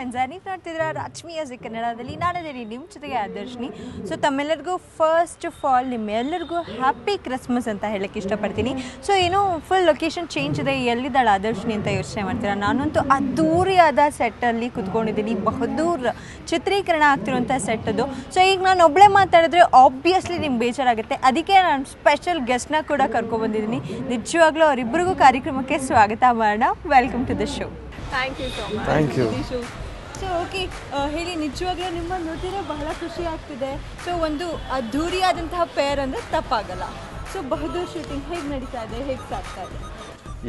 Friends ನೀವು ನೋಡ್ತಿದ್ದೀರಾ ರಾಜ್ಮಿ music ಕನ್ನಡದಲ್ಲಿ ನಾನದಲ್ಲಿ ನಿಮ್ಮ ಜೊತೆಗೆ ಆದರ್ಶಿನಿ. ಸೊ ತಮ್ಮೆಲ್ಲರಿಗೂ ಫಸ್ಟ್ ಆಫ್ ಆಲ್ ನಿಮ್ಮೆಲ್ಲರಿಗೂ ಹ್ಯಾಪಿ ಕ್ರಿಸ್ಮಸ್ ಅಂತ ಹೇಳಕ್ಕೆ ಇಷ್ಟಪಡ್ತೀನಿ. ಸೊ ಏನೋ ಫುಲ್ ಲೊಕೇಶನ್ ಚೇಂಜ್ ಇದೆ, ಎಲ್ಲಿದ್ದಾಳೆ ಆದರ್ಶಿನಿ ಅಂತ ಯೋಚನೆ ಮಾಡ್ತೀರಾ. ನಾನಂತೂ ಅದ್ದೂರಿಯಾದ ಸೆಟ್ಟಲ್ಲಿ ಕುತ್ಕೊಂಡಿದ್ದೀನಿ, ಬಹದ್ದೂರ್ ಚಿತ್ರೀಕರಣ ಆಗ್ತಿರುವಂಥ ಸೆಟ್ ಅದು. ಸೊ ಈಗ ನಾನು ಒಬ್ಬಳೇ ಮಾತಾಡಿದ್ರೆ ಆಬ್ವಿಯಸ್ಲಿ ನಿಮ್ಗೆ ಬೇಜಾರಾಗುತ್ತೆ, ಅದಕ್ಕೆ ನಾನು ಸ್ಪೆಷಲ್ ಗೆಸ್ಟ್ನ ಕೂಡ ಕರ್ಕೊಬಂದಿದ್ದೀನಿ. ನಿಜವಾಗ್ಲೂ ಅವರಿಬ್ಬರಿಗೂ ಕಾರ್ಯಕ್ರಮಕ್ಕೆ ಸ್ವಾಗತ ಮಾಡೋಣ. Welcome to the show. Thank you so much. Thank you. So okay, ಹೇಳಿ, ನಿಜವಾಗ್ಲೂ ನಿಮ್ಮನ್ನು ನೋಡಿದ್ರೆ ಬಹಳ ಖುಷಿ ಆಗ್ತಿದೆ. ಸೊ ಒಂದು ಅದ್ಧೂರಿಯಾದಂತಹ ಪೇರ್ ಅಂದರೆ ತಪ್ಪಾಗಲ್ಲ. ಸೊ ಬಹದ್ದೂರ್ ಶೂಟಿಂಗ್ ಹೇಗೆ ನಡೀತಾ ಇದೆ, ಹೇಗೆ ಸಾಗ್ತಾ ಇದೆ?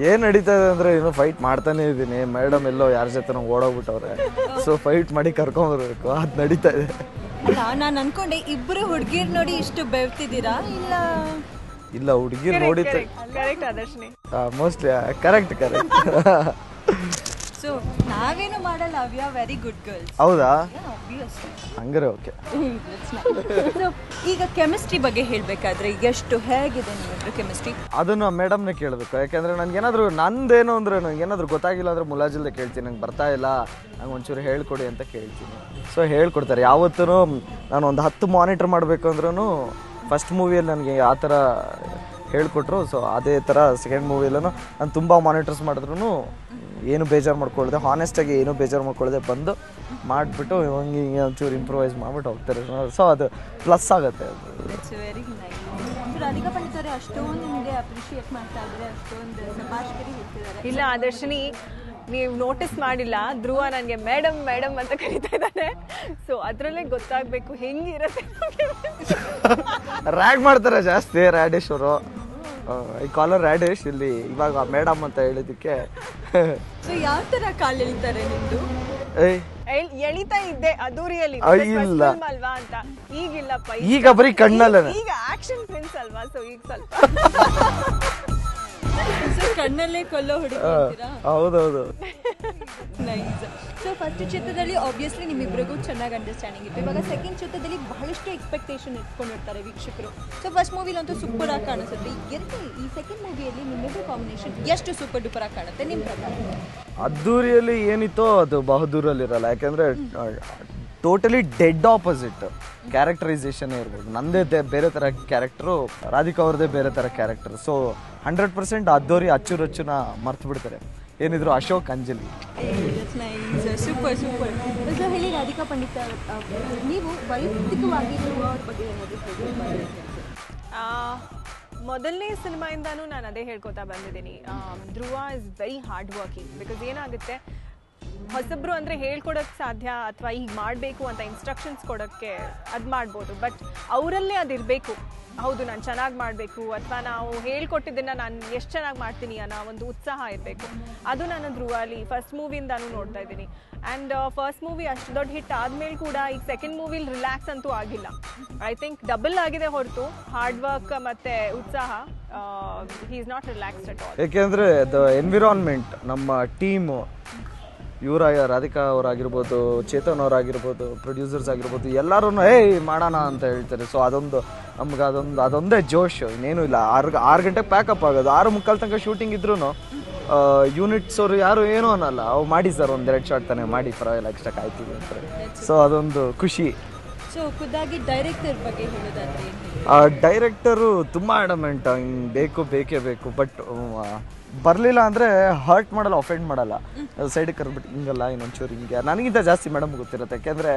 ಏನು ನಡೀತಾ ಇದೆ ಅಂದರೆ ಇನ್ನೂ ಫೈಟ್ ಮಾಡ್ತಾನೆ ಇದ್ದೀನಿ. ಮೇಡಮ್ ಎಲ್ಲೋ ಯಾರ ಜೊತೆ ಓಡೋಗ್ಬಿಟ್ಟವ್ರೆ, ಸೊ ಫೈಟ್ ಮಾಡಿ ಕರ್ಕೊಂಬರ್ಬೇಕು, ಅದು ನಡೀತಾ ಇದೆ. ಅಲ್ಲ, ನಾನು ಅನ್ಕೊಂಡೆ ಇಬ್ಬರು ಹುಡುಗಿರು ನೋಡಿ ಇಷ್ಟು ಬೆವ್ತಿದ್ದೀರಾ. ಇಲ್ಲ ಹುಡುಗಿರು ನೋಡಿದ್ದೆ correct Adarshini, mostly correct. So ನಾವೇನು ಮಾಡಲ್ಲ, we are very good girls. ಹೌದಾ? ಆಬ್ವಿಯಸ್ಲಿ. ಹಂಗಾರೆ ಓಕೆ. ಸೊ ಈಗ ಕೆಮಿಸ್ಟ್ರಿ ಬಗ್ಗೆ ಹೇಳಬೇಕಾದ್ರೆ ಎಷ್ಟು ಹೇಗಿದೆ ನಿಮ್ಮಿಬ್ರು ಕೆಮಿಸ್ಟ್ರಿ? ಅದನ್ನು ಮೇಡಮ್ನೇ ಕೇಳಬೇಕು. ಯಾಕೆಂದರೆ ನನಗೇನಾದರೂ ನಂದೇನು ಅಂದರೆ ನನಗೇನಾದರೂ ಗೊತ್ತಾಗಿಲ್ಲ ಅಂದರೆ ಮುಲಾಜಿಲ್ದೆ ಕೇಳ್ತೀನಿ, ನಂಗೆ ಬರ್ತಾ ಇಲ್ಲ, ನಂಗೆ ಒಂಚೂರು ಹೇಳ್ಕೊಡಿ ಅಂತ ಕೇಳ್ತೀನಿ. ಸೊ ಹೇಳ್ಕೊಡ್ತಾರೆ. ಯಾವತ್ತೂ ನಾನು ಒಂದು 10 ಮಾನಿಟ್ರ್ ಮಾಡಬೇಕು ಅಂದ್ರೂ ಫಸ್ಟ್ ಮೂವಿಯಲ್ಲಿ ನನಗೆ ಆ ಥರ ಹೇಳ್ಕೊಟ್ರು. ಸೊ ಅದೇ ಥರ ಸೆಕೆಂಡ್ ಮೂವಿಯಲ್ಲೂ ನಾನು ತುಂಬ ಮಾನಿಟರ್ಸ್ ಮಾಡಿದ್ರು ಏನು ಬೇಜಾರು ಮಾಡ್ಕೊಳ್ಳದೆ, ಹಾನೆಸ್ಟಾಗಿ ಏನು ಬೇಜಾರು ಮಾಡ್ಕೊಳ್ಳದೆ ಬಂದು ಮಾಡಿಬಿಟ್ಟು ಹಂಗೆ ಹಿಂಗೆ ಒಂಚೂರು ಇಂಪ್ರೂವೈಸ್ ಮಾಡಿಬಿಟ್ಟು ಹೋಗ್ತಾರೆ. ಸೊ ಅದು ಪ್ಲಸ್ ಆಗುತ್ತೆ. It's very nice. ರಾಧಿಕಾ ಪಂಡಿತರೇ ಅಷ್ಟೊಂದು ನಿಮಗೆ ಅಪ್ರಿಷಿಯೇಟ್ ಮಾಡ್ತಾ ಇದ್ದಾರೆ, ಅಷ್ಟೊಂದು ಶಬಾಷ್ಗಿರಿ ಹೇಳ್ತಿದ್ದಾರೆ. ಇಲ್ಲ ಆದರ್ಶಿನಿ, ನೀವು ನೋಟಿಸ್ ಮಾಡಿಲ್ಲ, ಧ್ರುವ ನನಗೆ ಮೇಡಮ್ ಮೇಡಮ್ ಅಂತ ಕರೀತಾ ಇದ್ದಾನೆ. ಸೊ ಅದರಲ್ಲೇ ಗೊತ್ತಾಗಬೇಕು ಹೆಂಗಿರುತ್ತೆ. ರ್ಯಾಗ್ ಮಾಡ್ತಾರೆ ಜಾಸ್ತಿ ರ್ಯಾಡಿಶ್ ಅವರು. ಈ ಕಾಲರ್ ರ್ಯಾಡಿಶ್, ಇಲ್ಲಿ ಇವಾಗ ಮೇಡಮ್ ಅಂತ ಹೇಳಿದ್ದಕ್ಕೆ. ಸೊ ಯಾವ ಥರ ಕಾಲು ಎಳಿತಾರೆ ನಿಮ್ಮದು? ಎಳಿತಾ ಇದ್ದೆ ಅದ್ದೂರಿಯಲ್ಲಿ ಇಲ್ಲ ಅಲ್ವಾ ಅಂತ. ಈಗಿಲ್ಲಪ್ಪ, ಈಗ ಬರೀ ಕಣ್ಣಲ್ಲ, ಈಗ ಆಕ್ಷನ್ ಪ್ರಿನ್ಸ್ ಅಲ್ವಾ. ಸೊ ಈಗ ಸ್ವಲ್ಪ ಕಣ್ಣಲ್ಲೇ ಕೊಲ್ಲೋ ಹುಡುಗಿರಾ? ಹೌದೌದು. ನೈಸ್. ಸೊ ಫಸ್ಟ್ ಚಿತ್ರದಲ್ಲಿ ಆಬ್ವಿಯಸ್ಲಿ ನಿಮ್ಮಿಬ್ಬರಿಗೂ ಚೆನ್ನಾಗಿ ಅಂಡರ್ಸ್ಟ್ಯಾಂಡಿಂಗ್ ಇತ್ತು. ಇವಾಗ ಸೆಕೆಂಡ್ ಚಿತ್ರದಲ್ಲಿ ಬಹಳಷ್ಟು ಎಕ್ಸ್ಪೆಕ್ಟೇಷನ್ ಇಟ್ಕೊಂಡಿರ್ತಾರೆ ವೀಕ್ಷಕರು. ಸೊ ಫಸ್ಟ್ ಮೂವಿಲಂತೂ ಸೂಪರ್ ಆಗಿ ಕಾಣಿಸುತ್ತೆ. ಈ ಸೆಕೆಂಡ್ ಮೂವಿಯಲ್ಲಿ ನಿಮ್ಮಿಬ್ಬರು ಕಾಂಬಿನೇಷನ್ ಎಷ್ಟು ಸೂಪರ್ ಡೂಪರ್ ಆಗಿ ಕಾಣುತ್ತೆ ನಿಮ್ಮ ಪ್ರಕಾರ? ಅದ್ದೂರಿಯಲ್ಲಿ ಏನಿತ್ತೋ ಅದು ಬಹದ್ದೂರಲ್ಲಿರಲ್ಲ. ಯಾಕೆಂದರೆ ಟೋಟಲಿ ಡೆಡ್ ಆಪೋಸಿಟ್ ಕ್ಯಾರೆಕ್ಟರೈಸೇಷನ್ ಇರ್ಬೋದು. ನಂದೇ ಬೇರೆ ಥರ ಕ್ಯಾರೆಕ್ಟ್ರು, ರಾಧಿಕಾ ಅವ್ರದ್ದೇ ಬೇರೆ ಥರ ಕ್ಯಾರೆಕ್ಟರ್. ಸೊ 100% ಅದ್ದೂರಿ ಅಚ್ಚುರಚ್ಚುನ ಮರ್ತು ಬಿಡ್ತಾರೆ, ಏನಿದ್ರು Ashok Anjali. Super super. So ಹೇಳಿ ರಾಧಿಕಾ ಪಂಡಿತ, ನೀವು ವೈಯಕ್ತಿಕವಾಗಿ ಅವ್ರ ಬಗ್ಗೆ ಮೊದಲನೇ ಸಿನಿಮಾಯಿಂದನೂ ನಾನು ಅದೇ ಹೇಳ್ಕೊತಾ ಬಂದಿದ್ದೀನಿ. Dhruva is very hard working. Because ಏನಾಗುತ್ತೆ, ಹೊಸಬ್ರು ಅಂದರೆ ಹೇಳ್ಕೊಡೋಕ್ಕೆ ಸಾಧ್ಯ ಅಥವಾ ಈಗ ಮಾಡಬೇಕು ಅಂತ ಇನ್ಸ್ಟ್ರಕ್ಷನ್ಸ್ ಕೊಡೋಕ್ಕೆ ಅದು ಮಾಡ್ಬೋದು. ಬಟ್ ಅವರಲ್ಲೇ ಅದಿರಬೇಕು, ಹೌದು ನಾನು ಚೆನ್ನಾಗಿ ಮಾಡಬೇಕು ಅಥವಾ ನಾವು ಹೇಳ್ಕೊಟ್ಟಿದ್ದನ್ನು ನಾನು ಎಷ್ಟು ಚೆನ್ನಾಗಿ ಮಾಡ್ತೀನಿ ಅನ್ನೋ ಒಂದು ಉತ್ಸಾಹ ಇರಬೇಕು. ಅದು ನಾನು ಧ್ರುವಲ್ಲಿ ಫಸ್ಟ್ ಮೂವಿಯಿಂದನೂ ನೋಡ್ತಾ ಇದ್ದೀನಿ. ಆ್ಯಂಡ್ ಫಸ್ಟ್ ಮೂವಿ ಅಷ್ಟು ದೊಡ್ಡ ಹಿಟ್ ಆದಮೇಲೆ ಕೂಡ ಈಗ ಸೆಕೆಂಡ್ ಮೂವಿಲಿ ರಿಲ್ಯಾಕ್ಸ್ ಅಂತೂ ಆಗಿಲ್ಲ. ಐ ಥಿಂಕ್ ಡಬಲ್ ಆಗಿದೆ ಹೊರತು ಹಾರ್ಡ್ ವರ್ಕ್ ಮತ್ತು ಉತ್ಸಾಹ, he is not relaxed at all. ಏಕೆಂದರೆ ದ ಎನ್ವಿರಾನ್ಮೆಂಟ್, ನಮ್ಮ ಟೀಮು, ಇವರ ರಾಧಿಕಾ ಅವರಾಗಿರ್ಬೋದು, ಚೇತನ್ ಅವರಾಗಿರ್ಬೋದು, ಪ್ರೊಡ್ಯೂಸರ್ಸ್ ಆಗಿರ್ಬೋದು, ಎಲ್ಲರೂ ಮಾಡೋಣ ಅಂತ ಹೇಳ್ತಾರೆ. ಸೊ ಅದೊಂದು ನಮ್ಗೆ ಅದೊಂದೇ ಜೋಶ್, ಇನ್ನೇನು ಇಲ್ಲ. 6 ಗಂಟೆಗೆ ಪ್ಯಾಕಪ್ ಆಗೋದು, 6:45 ತನಕ ಶೂಟಿಂಗ್ ಇದ್ರೂ ಯೂನಿಟ್ಸ್ ಅವರು ಯಾರು ಏನೂ ಅನ್ನಲ್ಲ, ಅವು ಮಾಡಿ ಸರ್ 1-2 ಶಾಟ್ ತಾನೇ ಮಾಡಿ, ಪರವಾಗಿಲ್ಲ ಎಕ್ಸ್ಟ್ರಾ ಕಾಯ್ತೀವಿ ಅಂತಾರೆ. ಸೊ ಅದೊಂದು ಖುಷಿ. ಸೊ ಖುದ್ದಾಗಿ ಡೈರೆಕ್ಟರ್ ಬಗ್ಗೆ ಹೇಳೋದಾದ್ರೆ? ಡೈರೆಕ್ಟರು ತುಂಬ ಅಡಮೆಂಟ್, ಹಿಂಗೆ ಬೇಕೇ ಬೇಕು. ಬಟ್ ಬರಲಿಲ್ಲ ಅಂದರೆ ಹರ್ಟ್ ಮಾಡಲ್ಲ, ಅಫೆಂಡ್ ಮಾಡಲ್ಲ, ಸೈಡಿಗೆ ಕರ್ಬಿಟ್ಟು ಹಿಂಗಲ್ಲ ಇನ್ನೊಂಚೂರು ಹಿಂಗೆ. ನನಗಿಂತ ಜಾಸ್ತಿ ಮೇಡಮ್ ಗೊತ್ತಿರುತ್ತೆ, ಯಾಕೆಂದರೆ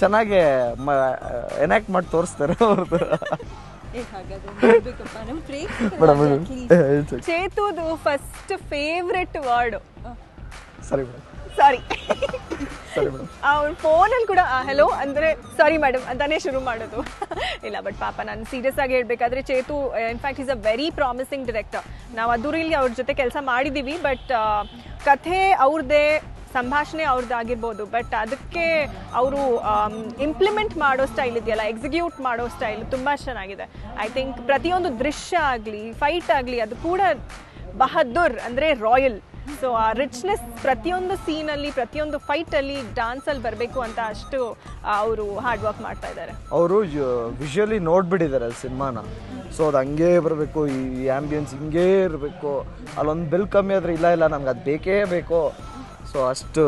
ಚೆನ್ನಾಗೆ ಎನಾಕ್ಟ್ ಮಾಡಿ ತೋರಿಸ್ತಾರೆ ಅವ್ರದ್ದು. ಚೇತುದು ಫಸ್ಟ್ ಫೇವ್ರೆಟ್ ವರ್ಡ್ ಸರಿ ಮೇಡಮ್, ಸಾರಿ. ಸರಿ ಮೇಡಮ್. ಅವ್ರ ಫೋನಲ್ಲಿ ಕೂಡ ಹೆಲೋ ಅಂದರೆ ಸಾರಿ ಮೇಡಮ್ ಅಂತಾನೆ ಶುರು ಮಾಡೋದು. ಇಲ್ಲ, ಬಟ್ ಪಾಪ ನಾನು ಸೀರಿಯಸ್ ಆಗಿ ಹೇಳ್ಬೇಕಾದ್ರೆ Chetu in fact is a very promising director. ನಾವು ಅದ್ದೂರಿಲಿ ಅವ್ರ ಜೊತೆ ಕೆಲಸ ಮಾಡಿದ್ದೀವಿ. ಬಟ್ ಕಥೆ ಅವ್ರದ್ದೇ, ಸಂಭಾಷಣೆ ಅವ್ರದ್ದಾಗಿರ್ಬೋದು. ಬಟ್ ಅದಕ್ಕೆ ಅವರು ಇಂಪ್ಲಿಮೆಂಟ್ ಮಾಡೋ ಸ್ಟೈಲ್ ಇದೆಯಲ್ಲ, ಎಕ್ಸಿಕ್ಯೂಟ್ ಮಾಡೋ ಸ್ಟೈಲ್ ತುಂಬ ಚೆನ್ನಾಗಿದೆ. ಐ ಥಿಂಕ್ ಪ್ರತಿಯೊಂದು ದೃಶ್ಯ ಆಗಲಿ, ಫೈಟ್ ಆಗಲಿ, ಅದು ಕೂಡ ಬಹದ್ದೂರ್ ಅಂದರೆ ರಾಯಲ್. ಸೊ ಆ ರಿಚ್ನೆಸ್ ಪ್ರತಿಯೊಂದು ಸೀನಲ್ಲಿ, ಪ್ರತಿಯೊಂದು ಫೈಟಲ್ಲಿ, ಡ್ಯಾನ್ಸಲ್ಲಿ ಬರಬೇಕು ಅಂತ ಅಷ್ಟು ಅವರು ಹಾರ್ಡ್ ವರ್ಕ್ ಮಾಡ್ತಾ ಇದ್ದಾರೆ. ಅವರು ವಿಷುವಲಿ ನೋಡ್ಬಿಟ್ಟಿದ್ದಾರೆ ಸಿನಿಮಾನ. ಸೊ ಅದು ಹಂಗೇ ಬರಬೇಕು, ಈ ಆ್ಯಂಬಿಯನ್ಸ್ ಹಿಂಗೇ ಇರಬೇಕು, ಅಲ್ಲೊಂದು ಬೆಲ್ ಕಮ್ಮಿ ಆದರೆ ಇಲ್ಲ ನಮ್ಗೆ ಅದು ಬೇಕೇ ಬೇಕು. ಸೊ ಅಷ್ಟು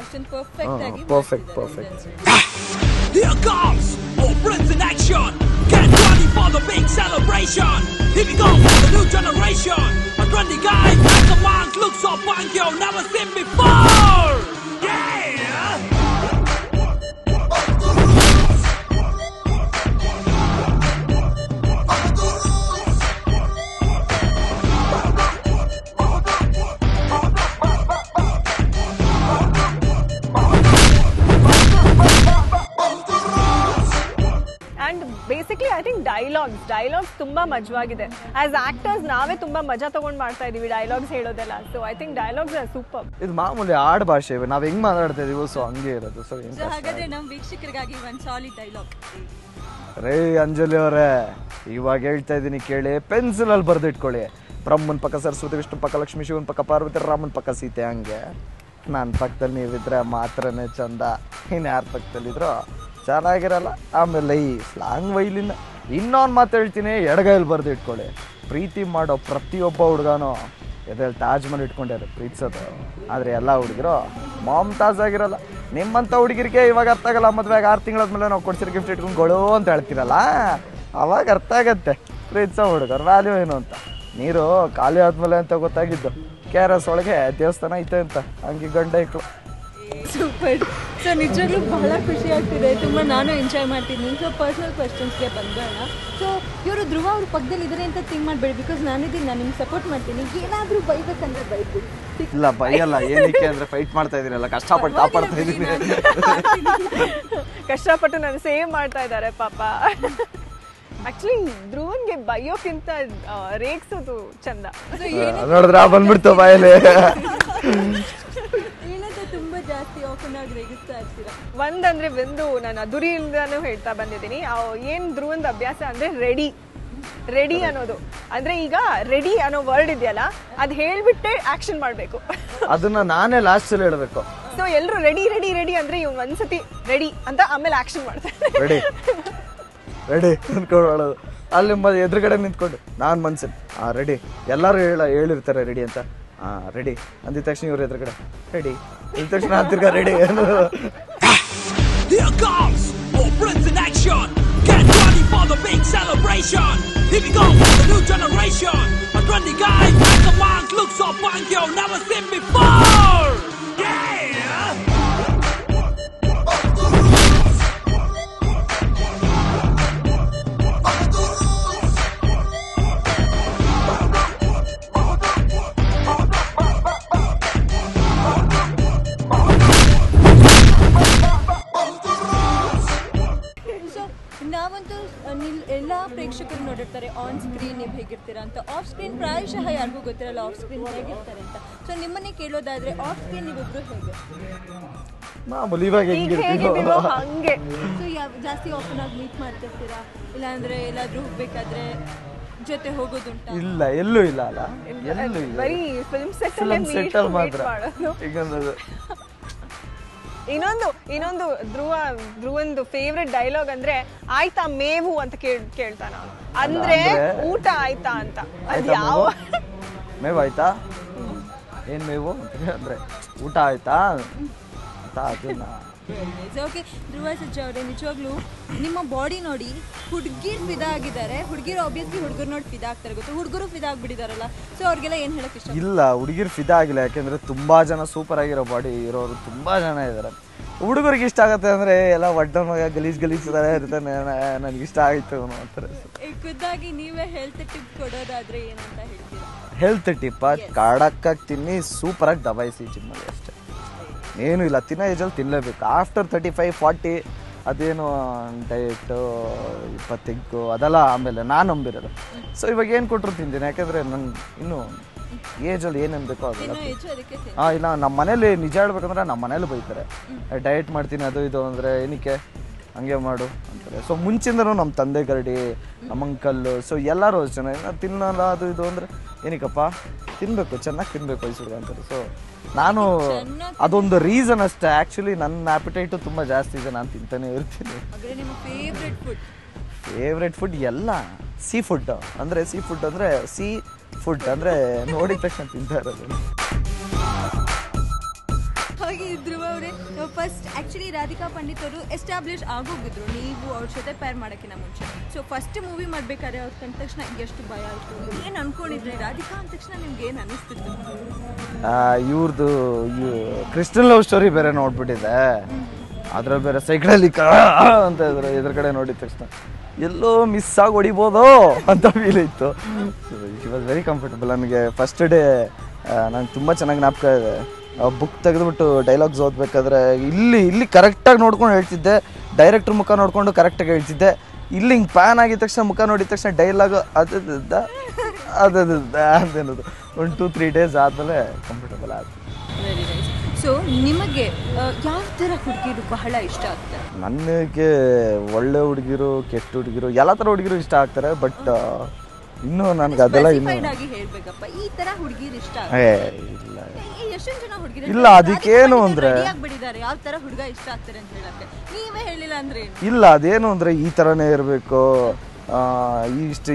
ಅಷ್ಟೊಂದು ಪರ್ಫೆಕ್ಟ್ ಆಗಿ perfect Here comes all friends in action. Get ready for the big celebration. Here we go for the new generation. A trendy guy like a monk looks so funky you've never seen before. Yeah. And basically I think dialogues ತುಂಬ ಮಜವಾಗಿದೆ. As actors ನಾವೇ ತುಂಬ ಮಜಾ ತೊಗೊಂಡು ಮಾಡ್ತಾ ಇದೀವಿ dialogues ಹೇಳೋದೆಲ್ಲ. So I think dialogues are super. ಇದು ಮಾಮೂಲಿ ಆಡ್ ಭಾಷೆ, ನಾವು ಹೆಂಗ್ ಮಾತಾಡ್ತಾ ಇದೀವೋ ಸೊ ಹಂಗೆ ಇರೋದು. ಸೊ ಹಾಗಾದ್ರೆ ನಮ್ಮ ವೀಕ್ಷಕರಿಗಾಗಿ ಒಂದು ಸಾಲಿಡ್ ಡೈಲಾಗ್. ರೇ ಅಂಜಲಿ ಅವರೇ, ಇವಾಗ ಹೇಳ್ತಾ ಇದ್ದೀನಿ ಕೇಳಿ, ಪೆನ್ಸಿಲಲ್ಲಿ ಬರೆದಿಟ್ಕೊಳ್ಳಿ. ಬ್ರಹ್ಮನ್ ಪಕ್ಕ ಸರಸ್ವತಿ, ವಿಷ್ಣು ಪಕ್ಕ ಲಕ್ಷ್ಮೀ, ಶಿವನ್ ಪಕ್ಕ ಪಾರ್ವತಿ, ರಾಮನ್ ಪಕ್ಕ ಸೀತೆ. ಹಂಗೆ ನನ್ನ ಪಕ್ಕದಲ್ಲಿ ನೀವಿದ್ರೆ ಮಾತ್ರನೇ ಚಂದ, ಇನ್ನು ಯಾರ ಪಕ್ಕದಲ್ಲಿದ್ರೋ ಚೆನ್ನಾಗಿರಲ್ಲ. ಆಮೇಲೆ ಈ ಸ್ಲಾಂಗ್ ವೈಲಿನ ಇನ್ನೊಂದು ಮಾತು ಹೇಳ್ತೀನಿ, ಎಡಗೈಯಲ್ಲಿ ಬರೆದು ಇಟ್ಕೊಳ್ಳಿ. ಪ್ರೀತಿ ಮಾಡೋ ಪ್ರತಿಯೊಬ್ಬ ಹುಡುಗನೂ ಎದ್ರಲ್ಲಿ ತಾಜ್ ಮಹಲ್ ಇಟ್ಕೊಂಡ್ಯಾರೆ ಪ್ರೀತಿಸೋದು. ಆದರೆ ಎಲ್ಲ ಹುಡುಗರು ಮಾಮ್ತಾಜ್ ಆಗಿರಲ್ಲ. ನಿಮ್ಮಂಥ ಹುಡುಗಿರಿಗೆ ಇವಾಗ ಅರ್ಥ ಆಗಲ್ಲ. ಮದುವೆಗೆ 6 ತಿಂಗಳಾದ್ಮೇಲೆ ನಾವು ಕೊಡ್ಸಿರೋ ಗಿಫ್ಟ್ ಇಟ್ಕೊಂಡು ಅಂತ ಹೇಳ್ತೀರಲ್ಲ, ಅವಾಗ ಅರ್ಥ ಆಗತ್ತೆ ಪ್ರೀತಿಸೋ ಹುಡುಗರು ವ್ಯಾಲ್ಯೂ ಏನು ಅಂತ. ನೀರು ಖಾಲಿ ಆದ್ಮೇಲೆ ಅಂತ ಗೊತ್ತಾಗಿದ್ದು KRS ಒಳಗೆ ದೇವಸ್ಥಾನ ಐತೆ ಅಂತ. ಹಂಗೆ ಗಂಡ ಇಕ್ಳು ಸೂಪರ್. ಸೊ ನಿಜವಾಗ್ಲೂ ಬಹಳ ಖುಷಿ ಆಗ್ತಿದೆ, ತುಂಬ ನಾನು ಎಂಜಾಯ್ ಮಾಡ್ತಿದ್ದೀನಿ. ಸೊ ಪರ್ಸ್ನಲ್ ಕ್ವೆಶ್ಚನ್ಸ್ಗೆ ಬಂದೋಣ. ಸೊ ಇವರು ಧ್ರುವ ಅವ್ರ ಪಕ್ಕದಲ್ಲಿ ಇದ್ದಾರೆ ಅಂತ ಥಿಂಕ್ ಮಾಡಬೇಡಿ, ಬಿಕಾಸ್ ನಾನಿದ್ದೀನಿ, ನಾನು ನಿಮ್ಗೆ ಸಪೋರ್ಟ್ ಮಾಡ್ತೀನಿ. ಏನಾದರೂ ಬೈಬೇಕಂದ್ರೆ ಬೈಬಿಡಿ. ಇಲ್ಲ ಬೈಯಲ್ಲ, ಏನಕ್ಕೆ ಅಂದರೆ ಫೈಟ್ ಮಾಡ್ತಾ ಇದ್ದೀರಲ್ಲ, ಕಷ್ಟಪಟ್ಟು ಕಾಪಾಡ್ತಾ ಇದ್ದೀನಿ. ಕಷ್ಟಪಟ್ಟು ನಾನು ಸೇವ್ ಮಾಡ್ತಾ ಇದ್ದಾರೆ ಪಾಪ. ಆಕ್ಚುಲಿ ಧ್ರುವನ್ಗೆ ಬೈಯೋಕ್ಕಿಂತ ರೇಗ್ಸೋದು ಚಂದ. ನೋಡಿದ್ರ ಬಂದ್ಬಿಡ್ತು ಬಾಯಲ್ಲಿ. ತುಂಬಾ ಜಾಸ್ತಿ ಓಪನ್ ಆಗಿ ರೇಗಿಸ್ತಾ ಇರ್ತೀರಾ. ಒಂದಂದ್ರೆ ಒಂದು ನಾನು ಅದುರಿಯಿಂದಾನು ಹೇಳ್ತಾ ಬಂದಿದ್ದೀನಿ. ಏನ್ ಧ್ರುವಂದ ಅಭ್ಯಾಸ ಅಂದ್ರೆ ರೆಡಿ ಅನ್ನೋದು. ಅಂದ್ರೆ ಈಗ ರೆಡಿ ಅನ್ನೋ ವರ್ಡ್ ಇದೆಯಲ್ಲ, ಅದ್ ಹೇಳ್ಬಿಟ್ಟೆ ಆಕ್ಷನ್ ಮಾಡ್ಬೇಕು. ಅದನ್ನ ನಾನೇ ಲಾಸ್ಟ್ ಅಲ್ಲಿ ಹೇಳ್ಬೇಕು. ಸೊ ಎಲ್ರು ರೆಡಿ ಅಂದ್ರೆ ಇವ್ನು ಒಂದ್ಸತಿ ರೆಡಿ ಅಂತ ಆಮೇಲೆ ಆಕ್ಷನ್ ಮಾಡ್ತಾರೆ. ರೆಡಿ ಅನ್ಕೊಳ್ಳೋದು. ಅಲ್ಲಿ ಎದುರುಗಡೆ ನಿಂತ್ಕೊಂಡು ನಾನು ಮನ್ಸಲ್ಲಿ ರೆಡಿ, ಎಲ್ಲರೂ ಹೇಳಿರ್ತಾರೆ ರೆಡಿ ಅಂತ. ರೆಡಿ ಅಂದಿದ ತಕ್ಷಣ ಇವ್ರ ಎದುರುಗಡೆ ರೆಡಿ ಅಂದಿದ ತಕ್ಷಣ ಅಂತಿರ್ಗ ready. Here comes all friends in action. Get ready for the big celebration. Here we go for the new generation. A trendy guy like a monk looks so funky you've never seen before. Yeah. ನಾವಂತೂ ಎಲ್ಲ ಪ್ರೇಕ್ಷಕರು ನೋಡಿರ್ತಾರೆ on screen ನೀವು ಹೇಗಿರ್ತೀರಾ ಅಂತ. Off screen ಪ್ರಾಯಶಃ ಯಾರಿಗೂ ಗೊತ್ತಿರಲ್ಲ off screen ಹೇಗಿರ್ತಾರೆ ಅಂತ. ಸೊ ನಿಮ್ಮನ್ನೇ ಕೇಳೋದಾದ್ರೆ ಆಫ್ ಸ್ಕ್ರೀನ್ ನೀವಿಬ್ರು ಹೇಗೆ? ಮಾಮೂಲಿ ಇವಾಗ ಹೇಗಿದ್ದೀವೋ ಹಂಗೆ. ಸೊ ಜಾಸ್ತಿ ಓಪನ್ ಆಗಿ ಮೀಟ್ ಮಾಡ್ತಿರ್ತೀರಾ, ಇಲ್ಲಾಂದ್ರೆ ಎಲ್ಲಾದ್ರೂ ಹೋಗ್ಬೇಕಾದ್ರೆ ಜೊತೆ ಹೋಗೋದುಂಟಾ? ಇಲ್ಲ, ಎಲ್ಲೂ ಇಲ್ಲ ಅಲ್ಲ, ಎಲ್ಲೂ ಇಲ್ಲ. ಬರೀ ಫಿಲ್ಮ್ ಸೆಟ್ ಅಲ್ಲಿ ಮಾತ್ರ. ಇನ್ನೊಂದು ಧ್ರುವಂದು ಫೇವ್ರೆಟ್ ಡೈಲಾಗ್ ಅಂದ್ರೆ ಆಯ್ತಾ ಮೇವು ಅಂತ ಕೇಳ್ತಾನ ಅವನು. ಅಂದ್ರೆ ಊಟ ಆಯ್ತಾ ಅಂತ. ಅದ್ ಯಾವ ಮೇವು ಆಯ್ತಾ, ಏನ್ ಮೇವು ಅಂದ್ರೆ ಊಟ ಆಯ್ತಾ ಅಂತ ಅದನ್ನ. ಓಕೆ ಧ್ರುವ ಸರ್ಜಾ ಅವರೇ, ನಿಜವಾಗ್ಲೂ ನಿಮ್ಮ ಬಾಡಿ ನೋಡಿ ಹುಡುಗಿರು ಫಿದಾ ಆಗಿದ್ದಾರೆ. ಹುಡುಗಿರು ಆಬ್ವಿಯಸ್ಲಿ ಹುಡುಗರು ನೋಡಿ ಫಿದಾ ಆಗ್ತಾರೆ, ಗೊತ್ತು. ಹುಡುಗರು ಫಿದಾ ಆಗ್ಬಿಟ್ಟಿದಾರಲ್ಲ, ಸೊ ಅವ್ರಿಗೆಲ್ಲ ಏನು ಹೇಳಕ್ ಇಷ್ಟ? ಇಲ್ಲ, ಹುಡುಗಿರು ಫಿದಾ ಆಗಿಲ್ಲ. ಯಾಕೆಂದ್ರೆ ತುಂಬಾ ಜನ ಸೂಪರ್ ಆಗಿರೋ ಬಾಡಿ ಇರೋರು ತುಂಬಾ ಜನ ಇದ್ದಾರೆ. ಹುಡುಗರಿಗೆ ಇಷ್ಟ ಆಗತ್ತೆ ಅಂದ್ರೆ ಎಲ್ಲ ಒಡ್ಡ ಮಗ ಗಲೀಜ್ ತರ ಇರ್ತಾನೆ, ನನಗೆ ಇಷ್ಟ ಆಯ್ತು ಅಂತಾರೆ. ಖುದ್ದಾಗಿ ನೀವೇ ಹೆಲ್ತ್ ಟಿಪ್ ಕೊಡೋದಾದ್ರೆ ಏನಂತ ಹೇಳ್ತೀರಾ? ಹೆಲ್ತ್ ಟಿಪ್ ಕಾಡಕ್ಕಾಗಿ ತಿನ್ನಿ, ಸೂಪರ್ ಆಗಿ ದಬಾಯಿಸಿ ಜಿಮ್ಮಲ್ಲಿ, ಅಷ್ಟೇ. ಏನೂ ಇಲ್ಲ, ತಿನ್ನೋ ಏಜಲ್ಲಿ ತಿನ್ನಲೇಬೇಕು. ಆಫ್ಟರ್ 35-40 ಅದೇನು ಡಯಟು 20 ಅದೆಲ್ಲ ಆಮೇಲೆ ನಾನು ನಂಬಿರೋದು. ಸೊ ಇವಾಗ ಏನು ಕೊಟ್ಟರು ತಿಂತೀನಿ, ಯಾಕೆಂದರೆ ನನ್ಗೆ ಇನ್ನೂ ಏಜಲ್ಲಿ ಏನೇನು ಬೇಕೋ ಅದೆಲ್ಲ. ಇಲ್ಲ, ನಮ್ಮ ಮನೇಲಿ ನಿಜ ಹೇಳ್ಬೇಕಂದ್ರೆ ನಮ್ಮ ಮನೇಲಿ ಬೈತಾರೆ, ಡಯಟ್ ಮಾಡ್ತೀನಿ ಅದು ಇದು ಅಂದರೆ ಏನಕ್ಕೆ ಹಂಗೆ ಮಾಡು ಅಂತಾರೆ. ಸೊ ಮುಂಚಿಂದನೂ ನಮ್ಮ ತಂದೆ ಗರಡಿ, ನಮ್ಮ ಅಂಕಲ್ಲು, ಸೊ ಎಲ್ಲರೂ ಅಷ್ಟು ಜನ ತಿನ್ನಲ್ಲ ಅದು ಇದು ಅಂದರೆ ಏನಕ್ಕಪ್ಪ ತಿನ್ನಬೇಕು, ಚೆನ್ನಾಗಿ ತಿನ್ನಬೇಕು ವಯಸ್ಸುಡ್ಗ ಅಂತಾರೆ. ಸೊ ನಾನು ಅದೊಂದು ರೀಸನ್ ಅಷ್ಟೇ. ಆ್ಯಕ್ಚುಲಿ ನನ್ನ ಆ್ಯಪಿಟೈಟು ತುಂಬ ಜಾಸ್ತಿ ಇದೆ, ನಾನು ತಿಂತಾನೆ ಇರ್ತೀನಿ. ಫೇವ್ರೆಟ್ ಫುಡ್ ಎಲ್ಲ ಸೀ ಫುಡ್ ಅಂದರೆ ಸೀ ಫುಡ್ ಅಂದರೆ ನೋಡಿದ ತಕ್ಷಣ ತಿಂತಾ ಇರೋದು. ಹಾಗೆ ಧ್ರುವ ಅವರೇ ಫಸ್ಟ್ ಆ್ಯಕ್ಚುಲಿ ರಾಧಿಕಾ ಪಂಡಿತ್ ಅವರು ಎಸ್ಟಾಬ್ಲಿಷ್ ಆಗೋಗಿದ್ರು ನೀವು ಅವ್ರ ಜೊತೆ ಪೇರ್ ಮಾಡೋಕ್ಕಿಂತ ಮುಂಚೆ. ಸೊ ಫಸ್ಟ್ ಮೂವಿ ಮಾಡಬೇಕಾದ್ರೆ ಅವ್ರು ಕಂಡ ತಕ್ಷಣ ಎಷ್ಟು ಭಯ ಆಯಿತು, ಏನು ಅನ್ಕೊಂಡಿದ್ರಿ? ರಾಧಿಕಾ ಅಂದ ತಕ್ಷಣ ನಿಮ್ಗೆ ಏನು ಅನ್ನಿಸ್ತಿತ್ತು? ಇವ್ರದ್ದು ಕ್ರಿಸ್ಟಲ್ ಲವ್ ಸ್ಟೋರಿ ಬೇರೆ ನೋಡ್ಬಿಟ್ಟಿದೆ, ಅದ್ರಲ್ಲಿ ಬೇರೆ ಸೈಕಲಲ್ಲಿ ಅಂತ ಇದ್ರು. ಎದುರುಗಡೆ ನೋಡಿದ ತಕ್ಷಣ ಎಲ್ಲೋ ಮಿಸ್ ಆಗಿ ಹೊಡಿಬೋದು ಅಂತ ಫೀಲ್ ಇತ್ತು. She was very comfortable. ನನಗೆ ಫಸ್ಟ್ ಡೇ ನಂಗೆ ತುಂಬ ಚೆನ್ನಾಗಿ ಜ್ಞಾಪಕ ಇದೆ. ಬುಕ್ ತೆಗೆದುಬಿಟ್ಟು ಡೈಲಾಗ್ಸ್ ಓದಬೇಕಾದ್ರೆ ಇಲ್ಲಿ ಕರೆಕ್ಟಾಗಿ ನೋಡ್ಕೊಂಡು ಹೇಳ್ತಿದ್ದೆ, ಡೈರೆಕ್ಟ್ರ್ ಮುಖ ನೋಡಿಕೊಂಡು ಕರೆಕ್ಟಾಗಿ ಹೇಳ್ತಿದ್ದೆ. ಇಲ್ಲಿ ಹಿಂಗೆ ಪ್ಯಾನ್ ಆಗಿದ ತಕ್ಷಣ ಮುಖ ನೋಡಿದ ತಕ್ಷಣ ಡೈಲಾಗು ಅದೇನದು 1-2-3 ಡೇಸ್ ಆದಮೇಲೆ ಕಂಫರ್ಟಬಲ್ ಆಯ್ತು. Very nice. ಸೊ ನಿಮಗೆ ಯಾವ ಥರ ಹುಡುಗಿರು ಬಹಳ ಇಷ್ಟ ಆಗ್ತಾರೆ? ನನಗೆ ಒಳ್ಳೆ ಹುಡುಗಿರು, ಕೆಟ್ಟ ಹುಡುಗಿರು, ಎಲ್ಲ ಥರ ಹುಡುಗಿರು ಇಷ್ಟ ಆಗ್ತಾರೆ. ಬಟ್ ಇನ್ನೂ ನನಗೆ ಅದೆಲ್ಲ ಇನ್ನೂ ಆಗಿ ಹೇಳ್ಬೇಕಪ್ಪ, ಈ ಥರ ಹುಡುಗಿರು ಇಷ್ಟ ಇಲ್ಲ ಎಷ್ಟೊಂದು ಜನ ಹುಡುಗಿರು ಇಲ್ಲ. ಅದಕ್ಕೇನು ಅಂದರೆ ಬಿಡಿದ್ದಾರೆ ಯಾವ ಥರ ಹುಡುಗ ಇಷ್ಟ ಆಗ್ತಾರೆ ಅಂತ ಹೇಳಕ್ಕೆ, ನೀವೇ ಹೇಳಿಲ್ಲ ಅಂದ್ರೆ ಇಲ್ಲ. ಅದೇನು ಅಂದರೆ ಈ ಥರನೇ ಇರಬೇಕು,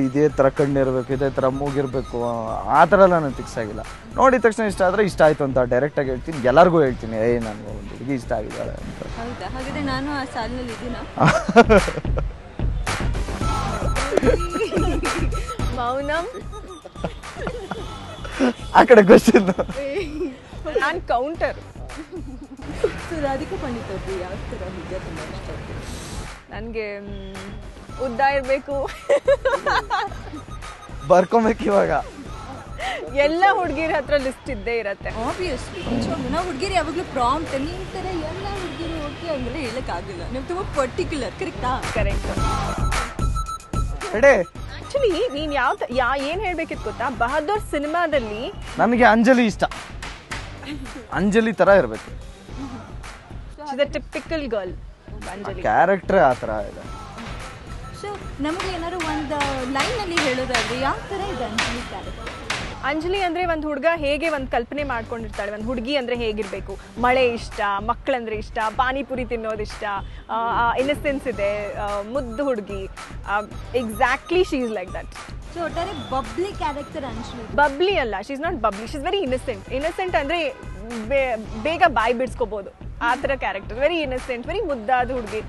ಇದೇ ಥರ ಕಣ್ಣಿರಬೇಕು, ಇದೇ ಥರ ಮೂಗಿರಬೇಕು, ಆ ಥರ ಎಲ್ಲ ನಾನು ಫಿಕ್ಸ್ ಆಗಿಲ್ಲ. ನೋಡಿದ ತಕ್ಷಣ ಇಷ್ಟ ಆದರೆ ಇಷ್ಟ ಆಯಿತು ಅಂತ ಡೈರೆಕ್ಟಾಗಿ ಹೇಳ್ತೀನಿ, ಎಲ್ಲರಿಗೂ ಹೇಳ್ತೀನಿ ನನಗೆ ಒಂದು ಹುಡುಗಿ ಇಷ್ಟ ಆಗಿದ್ದಾಳೆ ಅಂತ. ಹೌದಾ? ಹಾಗಾದರೆ ನಾನು ಆ ಸಾಲಿನಲ್ಲಿ ಇದ್ದೀನ? ಮೌನಂ ಆ ಕಡೆ ಕ್ವಶನ್ ನಾನು ಕೌಂಟರ್. ರಾಧಿಕಾ ಪಂಡಿತ್ ಅವ್ರಿಗೆ ಯಾವ ಥರ ಹುಡುಗ ತುಂಬ ಇಷ್ಟ ಆಗ್ತದೆ? ನನಗೆ ಉದ್ದ ಇರಬೇಕು. ಬರ್ಕೊಬೇಕು ಇವಾಗ. ಎಲ್ಲ ಹುಡುಗಿರ ಹತ್ರ ಲಿಸ್ಟ್ ಇದ್ದೇ ಇರತ್ತೆ. ಆಬ್ವಿಯಸ್ಲಿ ನಾವು ಹುಡುಗಿರು ಯಾವಾಗಲೂ ಪ್ರಾಂಪ್ಟ್ ನಿಮ್ಮ ಥರ ಎಲ್ಲ ಹುಡುಗಿರು ಓಕೆ ಅಂದರೆ ಹೇಳೋಕ್ಕಾಗಲ್ಲ. ನೀವು ತುಂಬ ಪರ್ಟಿಕ್ಯುಲರ್. ಕರೆಕ್ಟಾ? ಕರೆಕ್ಟ್. ಎಡೆ ಆಕ್ಚುಲಿ ನೀನು ಏನು ಹೇಳ್ಬೇಕಿತ್ತು ಗೊತ್ತಾ, ಬಹದ್ದೂರ್ ಸಿನಿಮಾದಲ್ಲಿ ನನಗೆ ಅಂಜಲಿ ಇಷ್ಟ. ಅಂಜಲಿ ಥರ ಇರಬೇಕು. Typical girl Anjali. ಕ್ಯಾರೆಕ್ಟ್ರೇ ಆ ಥರ ಇದೆ. ಸೊ ನಮಗೆ ಏನಾದ್ರು ಒಂದು ಲೈನಲ್ಲಿ ಹೇಳೋದಾದ್ರೆ ಯಾವ ಥರ ಇದೆ ಅಂಜಲಿ ಕ್ಯಾರೆಕ್ಟರ್? ಅಂಜಲಿ ಅಂದರೆ ಒಂದು ಹುಡುಗ ಹೇಗೆ ಒಂದು ಕಲ್ಪನೆ ಮಾಡ್ಕೊಂಡಿರ್ತಾಳೆ, ಒಂದು ಹುಡುಗಿ ಅಂದರೆ ಹೇಗಿರಬೇಕು, ಮಳೆ ಇಷ್ಟ, ಮಕ್ಕಳಂದ್ರೆ ಇಷ್ಟ, ಪಾನಿಪುರಿ ತಿನ್ನೋದು ಇಷ್ಟ, ಇನ್ನಸೆನ್ಸ್ ಇದೆ, ಮುದ್ದು ಹುಡುಗಿ. Exactly she is like that. So ಒಟ್ಟಾರೆ ಬಬ್ಲಿ ಕ್ಯಾರೆಕ್ಟರ್ ಅಂಜಲಿ. ಬಬ್ಲಿ ಅಲ್ಲ, she is not bubbly, she is very innocent. Innocent ಅಂದರೆ ಬೇಗ ಬಾಯಿ ಬಿಡಿಸ್ಕೋಬೋದು ಆ ಥರ ಕ್ಯಾರೆಕ್ಟರ್. ವೆರಿ ಇನ್ನಸೆಂಟ್, ವೆರಿ ಮುದ್ದಾದ ಹುಡುಗಿ.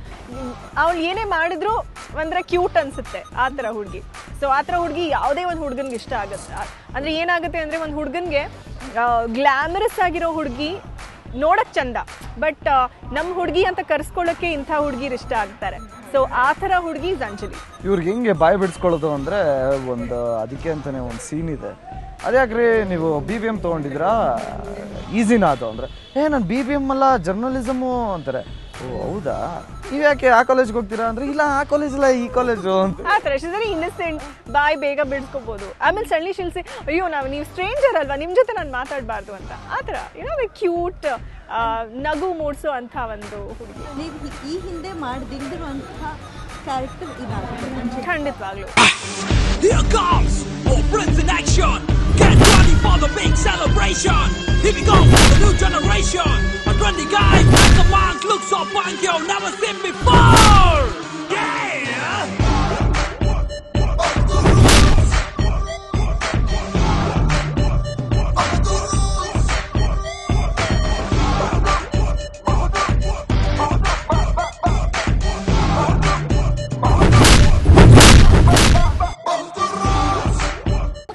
ಅವಳು ಏನೇ ಮಾಡಿದ್ರು ಒಂಥರ ಕ್ಯೂಟ್ ಅನಿಸುತ್ತೆ ಆ ಥರ ಹುಡುಗಿ. ಸೊ ಆ ಥರ ಹುಡುಗಿ ಯಾವುದೇ ಒಂದು ಹುಡುಗನಿಗೆ ಇಷ್ಟ ಆಗುತ್ತೆ. ಅಂದರೆ ಏನಾಗುತ್ತೆ ಅಂದರೆ ಒಂದು ಹುಡುಗನಿಗೆ ಗ್ಲಾಮರಸ್ ಆಗಿರೋ ಹುಡುಗಿ ನೋಡೋಕ್ಕೆ ಚಂದ, ಬಟ್ ನಮ್ಮ ಹುಡುಗಿ ಅಂತ ಕರೆಸ್ಕೊಳ್ಳೋಕ್ಕೆ ಇಂಥ ಹುಡುಗಿರು ಇಷ್ಟ ಆಗ್ತಾರೆ. ಸೊ ಆ ಥರ ಹುಡುಗಿ ಅಂಜಲಿ. ಇವ್ರಿಗೆ ಹೆಂಗೆ ಬಾಯಿ ಬಿಡಿಸ್ಕೊಳ್ಳೋದು ಅಂದರೆ ಒಂದು ಅದಕ್ಕೆ ಅಂತಲೇ ಒಂದು ಸೀನ್ ಇದೆ. ಅದ್ಯಾಕ್ರಿ ನೀವು BBM ತೊಗೊಂಡಿದ್ರಾ, ಈಸಿನಾ ಅದು ಅಂದರೆ ನಾನು BBM ಅಲ್ಲ ಜರ್ನಲಿಸಮು ಅಂತಾರೆ. ಓ ಹೌದಾ, ನೀವು ಯಾಕೆ ಆ ಕಾಲೇಜ್ಗೆ ಹೋಗ್ತೀರಾ ಅಂದರೆ ಇಲ್ಲ ಆ ಕಾಲೇಜ್ ಇಲ್ಲ ಈ ಕಾಲೇಜು ಅಂತ. ಆ ಥರ ಶಿಸ್ ವೆರಿ ಇನ್ನಸೆಂಟ್, ಬಾಯಿ ಬೇಗ ಬಿಡಿಸ್ಕೋಬೋದು. ಆಮೇಲೆ ಸಣ್ಣ ಶಿಲ್ಸಿ ಅಯ್ಯೋ ನೀವು ಸ್ಟ್ರೇಂಜರ್ ಅಲ್ವಾ, ನಿಮ್ಮ ಜೊತೆ ನಾನು ಮಾತಾಡಬಾರ್ದು ಅಂತ. ಆ ಥರ ಏನೋ ಕ್ಯೂಟ್ ನಗು ಮೂಡಿಸೋ ಅಂಥ ಒಂದು ಹುಡುಗಿ. ನೀವು ಈ ಹಿಂದೆ ಮಾಡಿದಿರುವಂತಹ ಕ್ಯಾರೆಕ್ಟರ್ ಇದಾಗುತ್ತೆ ಖಂಡಿತವಾಗ್ಲೂ. Here comes all friends in action. Get ready for the big celebration. Here we go for the new generation. A trendy guy, like a monk, looks so funky, you've never seen before. Yeah.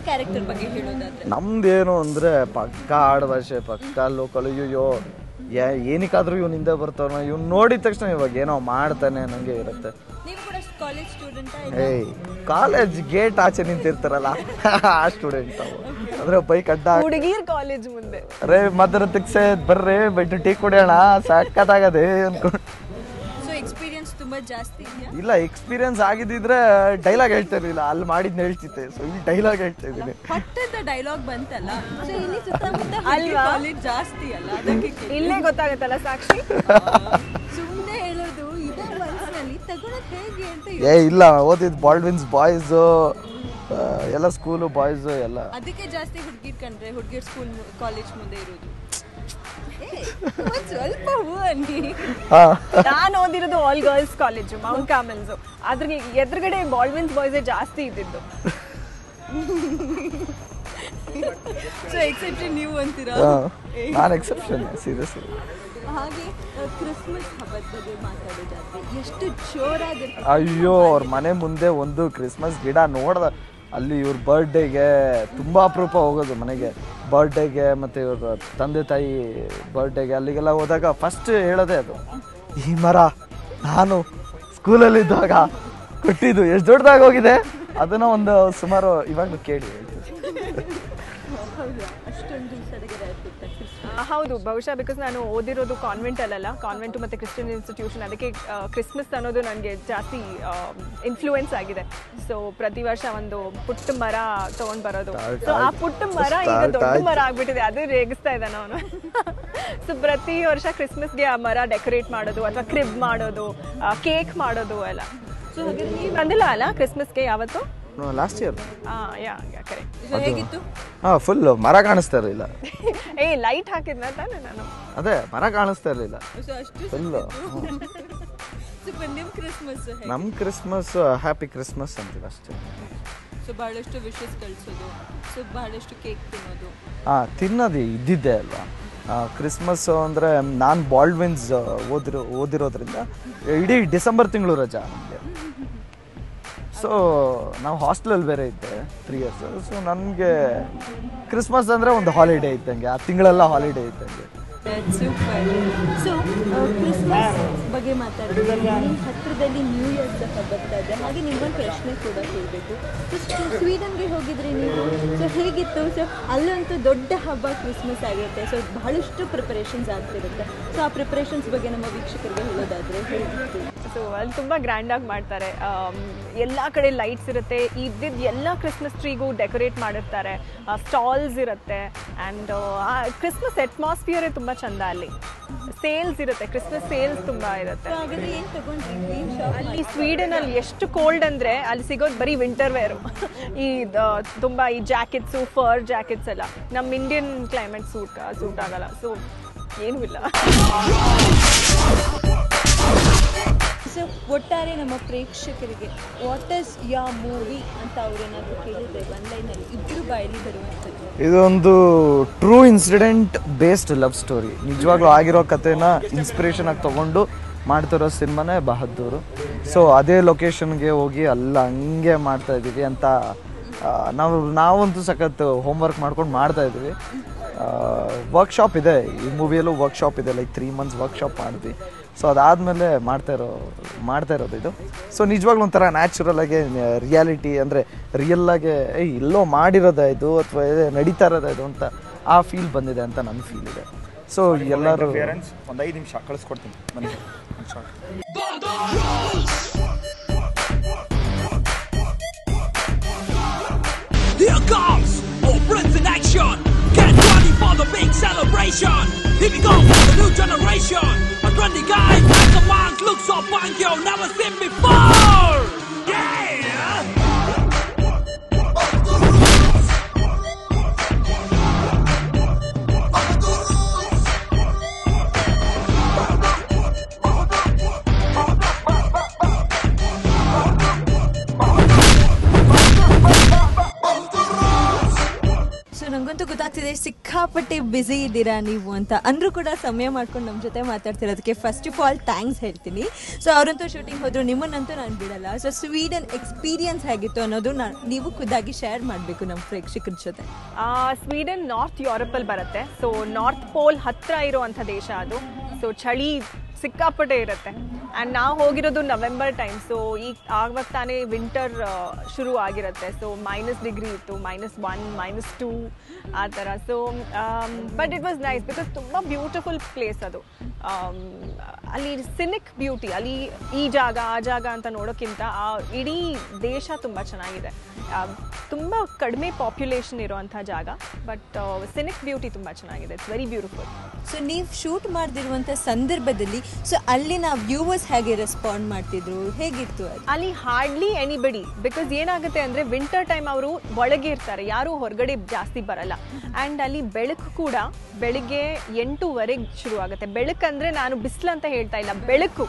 Character ಬಗ್ಗೆ ಹೇಳೋದಾದ್ರೆ ನಮ್ದೇನು ಅಂದರೆ ಪಕ್ಕ ಆಡಭಾಷೆ, ಪಕ್ಕ local. ಅಯ್ಯೋ ಏನಕ್ಕಾದ್ರೂ ಇವನಿಂದ ಬರ್ತಾವ, ಇವ್ನು ನೋಡಿದ ತಕ್ಷಣ ಇವಾಗ ಏನೋ ಮಾಡ್ತಾನೆ ನನಗೆ ಇರುತ್ತೆ. ನೀವು ಕೂಡ ಕಾಲೇಜ್ ಸ್ಟೂಡೆಂಟ್? ಕಾಲೇಜ್ ಗೇಟ್ ಆಚೆ ನಿಂತಿರ್ತಾರಲ್ಲ ಆ ಸ್ಟೂಡೆಂಟ್ ಅವು. ಅಂದ್ರೆ ಬೈಕ್ ಅಡ್ಡ ಹುಡುಗಿರ್ ಕಾಲೇಜ್ ಮುಂದೆ ರೇ ಮದ್ರ ತಿಕ್ಸೆ ಬರ್ರಿ ಬೈಟು ಟೀ ಕುಡಿಯೋಣ ಸಾಕಾಗದೆ ಅನ್ಕೊಂಡು. ಸೊ ಎಕ್ಸ್ಪೀರಿಯನ್ಸ್ ತುಂಬಾ ಜಾಸ್ತಿ ಇದೆಯಾ? ಇಲ್ಲ, ಎಕ್ಸ್ಪೀರಿಯನ್ಸ್ ಆಗಿದ್ದಿದ್ರೆ ಡೈಲಾಗ್ ಹೇಳ್ತಾ ಇರಲಿಲ್ಲ, ಅಲ್ಲಿ ಮಾಡಿದ್ನ ಹೇಳ್ತಿದ್ದೆ. ಸೊ ಇಲ್ಲಿ ಡೈಲಾಗ್ ಹೇಳ್ತಾ ಇದ್ದೀನಿ. ಪಟ್ಟದ ಡೈಲಾಗ್ ಬಂತಲ್ಲ, ಸೊ ಇಲ್ಲಿ ಸುತ್ತಮುತ್ತ ಕಾಲೇಜ್ ಜಾಸ್ತಿ ಅಲ್ಲ, ಅದಕ್ಕೆ ಇಲ್ಲೇ ಗೊತ್ತಾಗುತ್ತಲ್ಲ ಸಾಕ್ಷಿ. ಸುಮ್ಮನೆ ಹೇಳೋದು ಇದೇ ಮನಸ್ಸಿನಲ್ಲಿ ತಗೊಳಕ್ ಹೇಗೆ ಅಂತ. ಇಲ್ಲ, ಓದಿದ್ ಬಾಲ್ಡ್ವಿನ್ಸ್ ಬಾಯ್ಸ್ ಎಲ್ಲ ಸ್ಕೂಲು ಬಾಯ್ಸ್ ಎಲ್ಲ. ಅದಕ್ಕೆ ಜಾಸ್ತಿ ಹುಡುಗಿರ್ ಕಂಡ್ರೆ ಹುಡುಗಿರ್ ಸ್ಕೂಲ್ ಕಾಲೇಜ್ ಮುಂದೆ ಇರೋದು. ಸ್ವಲ್ಪ ಹೂ ಅನ್ನಿ. ನಾನು ಓದಿರೋದು ಆಲ್ ಗರ್ಲ್ಸ್ ಕಾಲೇಜು, ಮೌಂಟ್ ಕಾರ್ಮೆಲ್ಸ್. ಅದ್ರ ಎದುರುಗಡೆ ಬಾಲ್ಡ್ವಿನ್ಸ್ ಬಾಯ್ಸೇ ಜಾಸ್ತಿ ಇದ್ದಿದ್ದು. ಸೊ ಎಕ್ಸೆಪ್ಷನ್ ನೀವು ಅಂತೀರಾ? ನಾನು ಎಕ್ಸೆಪ್ಷನ್ ಸೀರಿಯಸ್ಲಿ. ಹಾಗೆ ಕ್ರಿಸ್ಮಸ್ ಹಬ್ಬದ ಬಗ್ಗೆ ಮಾತಾಡೋದಾದ್ರೆ ಎಷ್ಟು ಜೋರಾಗಿರುತ್ತೆ. ಅಯ್ಯೋ ಅವ್ರ ಮನೆ ಮುಂದೆ ಒಂದು ಕ್ರಿಸ್ಮಸ್ ಗಿಡ ನೋಡ್ದ ಅಲ್ಲಿ ಇವ್ರ ಬರ್ಡೇಗೆ ತುಂಬ ಅಪರೂಪ ಹೋಗೋದು ಮನೆಗೆ, ಬರ್ಡೇಗೆ ಮತ್ತು ಇವ್ರ ತಂದೆ ತಾಯಿ ಬರ್ಡೇಗೆ ಅಲ್ಲಿಗೆಲ್ಲ ಹೋದಾಗ ಫಸ್ಟ್ ಹೇಳೋದೇ ಅದು, ಈ ಮರ ನಾನು ಸ್ಕೂಲಲ್ಲಿದ್ದಾಗ ಕೊಟ್ಟಿದ್ದು ಎಷ್ಟು ದೊಡ್ಡದಾಗಿ ಹೋಗಿದೆ ಅದನ್ನು ಒಂದು ಸುಮಾರು ಇವಾಗಲೂ ಕೇಳಿ ಹೇಳ್ತೀವಿ. ಹೌದು, ಬಹುಶಃ ಬಿಕಾಸ್ ನಾನು ಓದಿರೋದು ಕಾನ್ವೆಂಟಲ್ಲ, ಕಾನ್ವೆಂಟು ಮತ್ತು ಕ್ರಿಶ್ಚಿಯನ್ ಇನ್ಸ್ಟಿಟ್ಯೂಷನ್, ಅದಕ್ಕೆ ಕ್ರಿಸ್ಮಸ್ ಅನ್ನೋದು ನನಗೆ ಜಾಸ್ತಿ ಇನ್ಫ್ಲೂಯೆನ್ಸ್ ಆಗಿದೆ. ಸೊ ಪ್ರತಿ ವರ್ಷ ಒಂದು ಪುಟ್ಟ ಮರ ತೊಗೊಂಡು ಬರೋದು. ಸೊ ಆ ಪುಟ್ಟ ಮರ ಈಗ ದೊಡ್ಡ ಮರ ಆಗ್ಬಿಟ್ಟಿದೆ, ಅದು ರೇಗಿಸ್ತಾ ಇದ್ದಾನೆ ಅವನು. ಸೊ ಪ್ರತಿ ವರ್ಷ ಕ್ರಿಸ್ಮಸ್ಗೆ ಆ ಮರ ಡೆಕೋರೇಟ್ ಮಾಡೋದು ಅಥವಾ ಕ್ರಿಬ್ ಮಾಡೋದು, ಕೇಕ್ ಮಾಡೋದು ಎಲ್ಲ. ಸೊ ಹಾಗೆ ನೀವು ಬಂದಿಲ್ಲ ಅಲ್ಲ ಕ್ರಿಸ್ಮಸ್ಗೆ ಯಾವತ್ತು? Last year. ಹೇಗಿತ್ತು? ಫುಲ್ ಮರ ಕಾಣಿಸ್ತಾ ಇರಲಿಲ್ಲ. ಲೈಟ್ ಹಾಕಿದ್ನ ತಾನೆ ನಾನು. ಅದೇ ಮರ ಕಾಣಿಸ್ತಾ ಇರಲಿಲ್ಲ ಫುಲ್. ನಮ್ಮ ಕ್ರಿಸ್ಮಸ್ ಹ್ಯಾಪಿ ಕ್ರಿಸ್ಮಸ್ ಅಂತೀವಿ ಅಷ್ಟೇ. ಸೊ ಬಹಳಷ್ಟು ವಿಶಸ್ ಕಳಿಸೋದು, ಸೊ ಬಹಳಷ್ಟು ಕೇಕ್ ತಿನ್ನೋದು. ತಿನ್ನೋದು ಇದ್ದಿದ್ದೆ ಅಲ್ವಾ. ಕ್ರಿಸ್ಮಸ್ ಅಂದರೆ ನಾನು ಬಾಲ್ಡ್ವಿನ್ಸ್ ಓದಿರೋದ್ರಿಂದ ಇಡೀ ಡಿಸೆಂಬರ್ ತಿಂಗಳು ರಜಾ ನಮಗೆ. ಸೊ ನಾವು ಹಾಸ್ಟೆಲಲ್ಲಿ ಬೇರೆ ಇದ್ದೆ 3 years. ಸೊ ನನಗೆ ಕ್ರಿಸ್ಮಸ್ ಅಂದರೆ ಒಂದು ಹಾಲಿಡೇ ಇದ್ದಂಗೆ, ಆ ತಿಂಗಳೆಲ್ಲ ಹಾಲಿಡೇ ಇದ್ದಂಗೆ. ಸೂಪರ್. ಸೊ ಕ್ರಿಸ್ಮಸ್ ಬಗ್ಗೆ ಮಾತಾಡಿದ್ರೆ ಹತ್ತಿರದಲ್ಲಿ ನ್ಯೂ ಇಯರ್ ಸಹ ಬರ್ತಾ ಇದೆ. ಹಾಗೆ ನಿಮ್ಮೊಂದು ಪ್ರಶ್ನೆ ಕೂಡ ಕೇಳಬೇಕು. ಸ್ವೀಡನ್ಗೆ ಹೋಗಿದ್ರಿ ನೀವು, ಸೊ ಹೇಗಿತ್ತು? ಸೊ ಅಲ್ಲಂತೂ ದೊಡ್ಡ ಹಬ್ಬ ಕ್ರಿಸ್ಮಸ್ ಆಗಿರುತ್ತೆ, ಸೊ ಬಹಳಷ್ಟು ಪ್ರಿಪರೇಷನ್ಸ್ ಆಗ್ತಿರುತ್ತೆ. ಸೊ ಆ ಪ್ರಿಪರೇಷನ್ಸ್ ಬಗ್ಗೆ ನಮ್ಮ ವೀಕ್ಷಕರಿಗೆ ಹೇಳೋದಾದರೆ ಹೇಗಿತ್ತು? ಸೊ ಅಲ್ಲಿ ತುಂಬ ಗ್ರ್ಯಾಂಡಾಗಿ ಮಾಡ್ತಾರೆ, ಎಲ್ಲ ಕಡೆ ಲೈಟ್ಸ್ ಇರುತ್ತೆ, ಇದ್ದಿದ್ದು ಎಲ್ಲ ಕ್ರಿಸ್ಮಸ್ ಟ್ರೀಗೂ ಡೆಕೋರೇಟ್ ಮಾಡಿರ್ತಾರೆ, ಸ್ಟಾಲ್ಸ್ ಇರುತ್ತೆ, ಆ್ಯಂಡ್ ಕ್ರಿಸ್ಮಸ್ ಅಟ್ಮಾಸ್ಫಿಯರೇ ತುಂಬ ಚಂದ. ಅಲ್ಲಿ ಸೇಲ್ಸ್ ಇರುತ್ತೆ, ಕ್ರಿಸ್ಮಸ್ ಸೇಲ್ಸ್ ತುಂಬ ಇರುತ್ತೆ. ಅಲ್ಲಿ ಸ್ವೀಡನಲ್ಲಿ ಎಷ್ಟು ಕೋಲ್ಡ್ ಅಂದರೆ ಅಲ್ಲಿ ಸಿಗೋದು ಬರೀ ವಿಂಟರ್ ವೇರು, ಈ ತುಂಬ ಈ ಜಾಕೆಟ್ಸು, ಫರ್ ಜಾಕೆಟ್ಸ್ ಎಲ್ಲ. ನಮ್ಮ ಇಂಡಿಯನ್ ಕ್ಲೈಮೇಟ್ ಸೂಟ್ ಆಗಲ್ಲ, ಸೊ ಏನೂ ಇಲ್ಲ. ಸೊ ಒಟ್ಟಾರೆ ನಮ್ಮ ಪ್ರೇಕ್ಷಕರಿಗೆ ವಾಟ್ ಇಸ್ ಯೋರ್ ಮೂವಿ ಅಂತ ಅವ್ರೇನಾದರೂ ಕೇಳಿದ್ರೆ ಒನ್ಲೈನಲ್ಲಿ ಇಬ್ಬರು ಬಾಯಲ್ಲಿ ಬರುವಂಥದ್ದು. ಇದೊಂದು true incident based love story, ನಿಜವಾಗ್ಲೂ ಆಗಿರೋ ಕಥೆನ ಇನ್ಸ್ಪಿರೇಷನ್ ಆಗಿ ತೊಗೊಂಡು ಮಾಡ್ತಿರೋ ಸಿನಿಮಾನೇ ಬಹದ್ದೂರು. ಸೊ ಅದೇ ಲೊಕೇಶನ್ಗೆ ಹೋಗಿ ಅಲ್ಲ ಹಂಗೆ ಮಾಡ್ತಾ ಇದ್ದೀವಿ ಅಂತ ನಾವಂತೂ ಸಖತ್ ಹೋಮ್ವರ್ಕ್ ಮಾಡ್ಕೊಂಡು ಮಾಡ್ತಾ ಇದ್ದೀವಿ. ವರ್ಕ್ಶಾಪ್ ಇದೆ ಈ ಮೂವಿಯಲ್ಲೂ, ವರ್ಕ್ಶಾಪ್ ಇದೆ, ಲೈಕ್ 3 months ವರ್ಕ್ಶಾಪ್ ಮಾಡಿದ್ವಿ. ಸೊ ಅದಾದಮೇಲೆ ಮಾಡ್ತಾ ಇರೋದು ಇದು. ಸೊ ನಿಜವಾಗ್ಲೂ ಒಂಥರ ನ್ಯಾಚುರಲಾಗೆ ರಿಯಾಲಿಟಿ ಅಂದರೆ ರಿಯಲ್ಲಾಗೆ ಎಲ್ಲೋ ಮಾಡಿರೋದೇ ಇದು ಅಥವಾ ನಡೀತಾ ಇರೋದೇ ಇದು ಅಂತ ಆ ಫೀಲ್ ಬಂದಿದೆ ಅಂತ ನನ್ನ ಫೀಲ್ ಇದೆ. ಸೊ ಎಲ್ಲರೂ ಒಂದು 5 ನಿಮಿಷ ಕಳಿಸ್ಕೊಡ್ತೀನಿ ಬನ್ನಿ. Here comes all friends in action. Get ready for the big celebration. Here we go for the new generation. A trendy guy, like a monk, looks so funky, you've never seen before. Yeah. ನನಗಂತೂ ಗೊತ್ತಾಗ್ತಿದೆ ಸಿಕ್ಕಾಪಟ್ಟೆ busy ಇದ್ದೀರಾ ನೀವು ಅಂತ. ಅಂದರೂ ಕೂಡ ಸಮಯ ಮಾಡ್ಕೊಂಡು ನಮ್ಮ ಜೊತೆ ಮಾತಾಡ್ತಿರೋದಕ್ಕೆ ಫಸ್ಟ್ ಆಫ್ ಆಲ್ ಥ್ಯಾಂಕ್ಸ್ ಹೇಳ್ತೀನಿ. ಸೊ ಅವರಂತೂ ಶೂಟಿಂಗ್ ಹೋದ್ರು, ನಿಮ್ಮನ್ನಂತೂ ನಾನು ಬಿಡಲ್ಲ. ಸೊ ಸ್ವೀಡನ್ ಎಕ್ಸ್ಪೀರಿಯನ್ಸ್ ಹೇಗಿತ್ತು ಅನ್ನೋದು ನೀವು ಖುದ್ದಾಗಿ ಶೇರ್ ಮಾಡಬೇಕು ನಮ್ಮ ಪ್ರೇಕ್ಷಕರ ಜೊತೆ. ಸ್ವೀಡನ್ ನಾರ್ತ್ ಯುರೋಪಲ್ಲಿ ಬರುತ್ತೆ, ಸೊ ನಾರ್ತ್ ಪೋಲ್ ಹತ್ತಿರ ಇರುವಂಥ ದೇಶ ಅದು. ಸೊ ಚಳಿ ಸಿಕ್ಕಾಪಟ್ಟೆ ಇರುತ್ತೆ. ಆ್ಯಂಡ್ ನಾವು ಹೋಗಿರೋದು ನವೆಂಬರ್ ಟೈಮ್, ಸೊ ಈಗ ಆವಾಗ ತಾನೇ ವಿಂಟರ್ ಶುರು ಆಗಿರುತ್ತೆ. ಸೊ -degree ಇತ್ತು, -1, -2 ಆ ಥರ. So but it was nice because ತುಂಬ ಬ್ಯೂಟಿಫುಲ್ ಪ್ಲೇಸ್ ಅದು. ಅಲ್ಲಿ ಸಿನಿಕ್ ಬ್ಯೂಟಿ, ಅಲ್ಲಿ ಈ ಜಾಗ ಆ ಜಾಗ ಅಂತ ನೋಡೋಕ್ಕಿಂತ ಆ ಇಡೀ ದೇಶ ತುಂಬ ಚೆನ್ನಾಗಿದೆ. ತುಂಬ ಕಡಿಮೆ ಪಾಪ್ಯುಲೇಷನ್ ಇರುವಂಥ ಜಾಗ, ಬಟ್ ಸಿನಿಕ್ ಬ್ಯೂಟಿ ತುಂಬ ಚೆನ್ನಾಗಿದೆ. It's very beautiful. ಸೊ ನೀವು ಶೂಟ್ ಮಾಡ್ತಿರುವಂಥ ಸಂದರ್ಭದಲ್ಲಿ ಸೊ ಅಲ್ಲಿನ ವ್ಯೂವರ್ಸ್ ಹೇಗೆ ರೆಸ್ಪಾಂಡ್ ಮಾಡ್ತಿದ್ರು, ಹೇಗಿತ್ತು ಅದು? ಅಲ್ಲಿ ಹಾರ್ಡ್ಲಿ ಎನಿಬಡಿ, ಬಿಕಾಸ್ ಏನಾಗುತ್ತೆ ಅಂದರೆ ವಿಂಟರ್ ಟೈಮ್ ಅವರು ಒಳಗೆ ಇರ್ತಾರೆ, ಯಾರೂ ಹೊರಗಡೆ ಜಾಸ್ತಿ ಬರಲ್ಲ. ಆ್ಯಂಡ್ ಅಲ್ಲಿ ಬೆಳಕು ಕೂಡ ಬೆಳಿಗ್ಗೆ 8:30 ಶುರು ಆಗುತ್ತೆ. ಬೆಳಕಂದರೆ ನಾನು ಬಿಸಿಲು ಅಂತ ಹೇಳ್ತಾ ಇಲ್ಲ, ಬೆಳಕು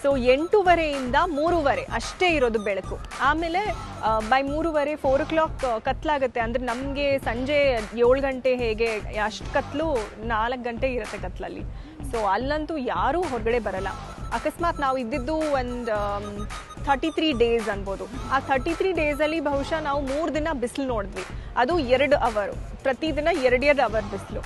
ಸೊ 8:30 3:30 ಅಷ್ಟೇ ಇರೋದು ಬೆಳಕು. ಆಮೇಲೆ ಬೈ 3:30 4 o'clock ಕತ್ಲಾಗುತ್ತೆ. ಅಂದರೆ ನಮಗೆ ಸಂಜೆ 7 ಗಂಟೆ ಹೇಗೆ ಅಷ್ಟು ಕತ್ಲು 4 ಗಂಟೆ ಇರುತ್ತೆ ಕತ್ಲಲ್ಲಿ. ಸೊ ಅಲ್ಲಂತೂ ಯಾರೂ ಹೊರಗಡೆ ಬರಲ್ಲ. ಅಕಸ್ಮಾತ್ ನಾವು ಇದ್ದಿದ್ದು ಒಂದು 33 ಡೇಸ್ ಅನ್ಬೋದು. ಆ 33 ಡೇಸಲ್ಲಿ ಬಹುಶಃ ನಾವು 3 ದಿನ ಬಿಸಿಲು ನೋಡಿದ್ವಿ. ಅದು 2 ಅವರ್, ಪ್ರತಿದಿನ 2 ಅವರ್ ಬಿಸಿಲು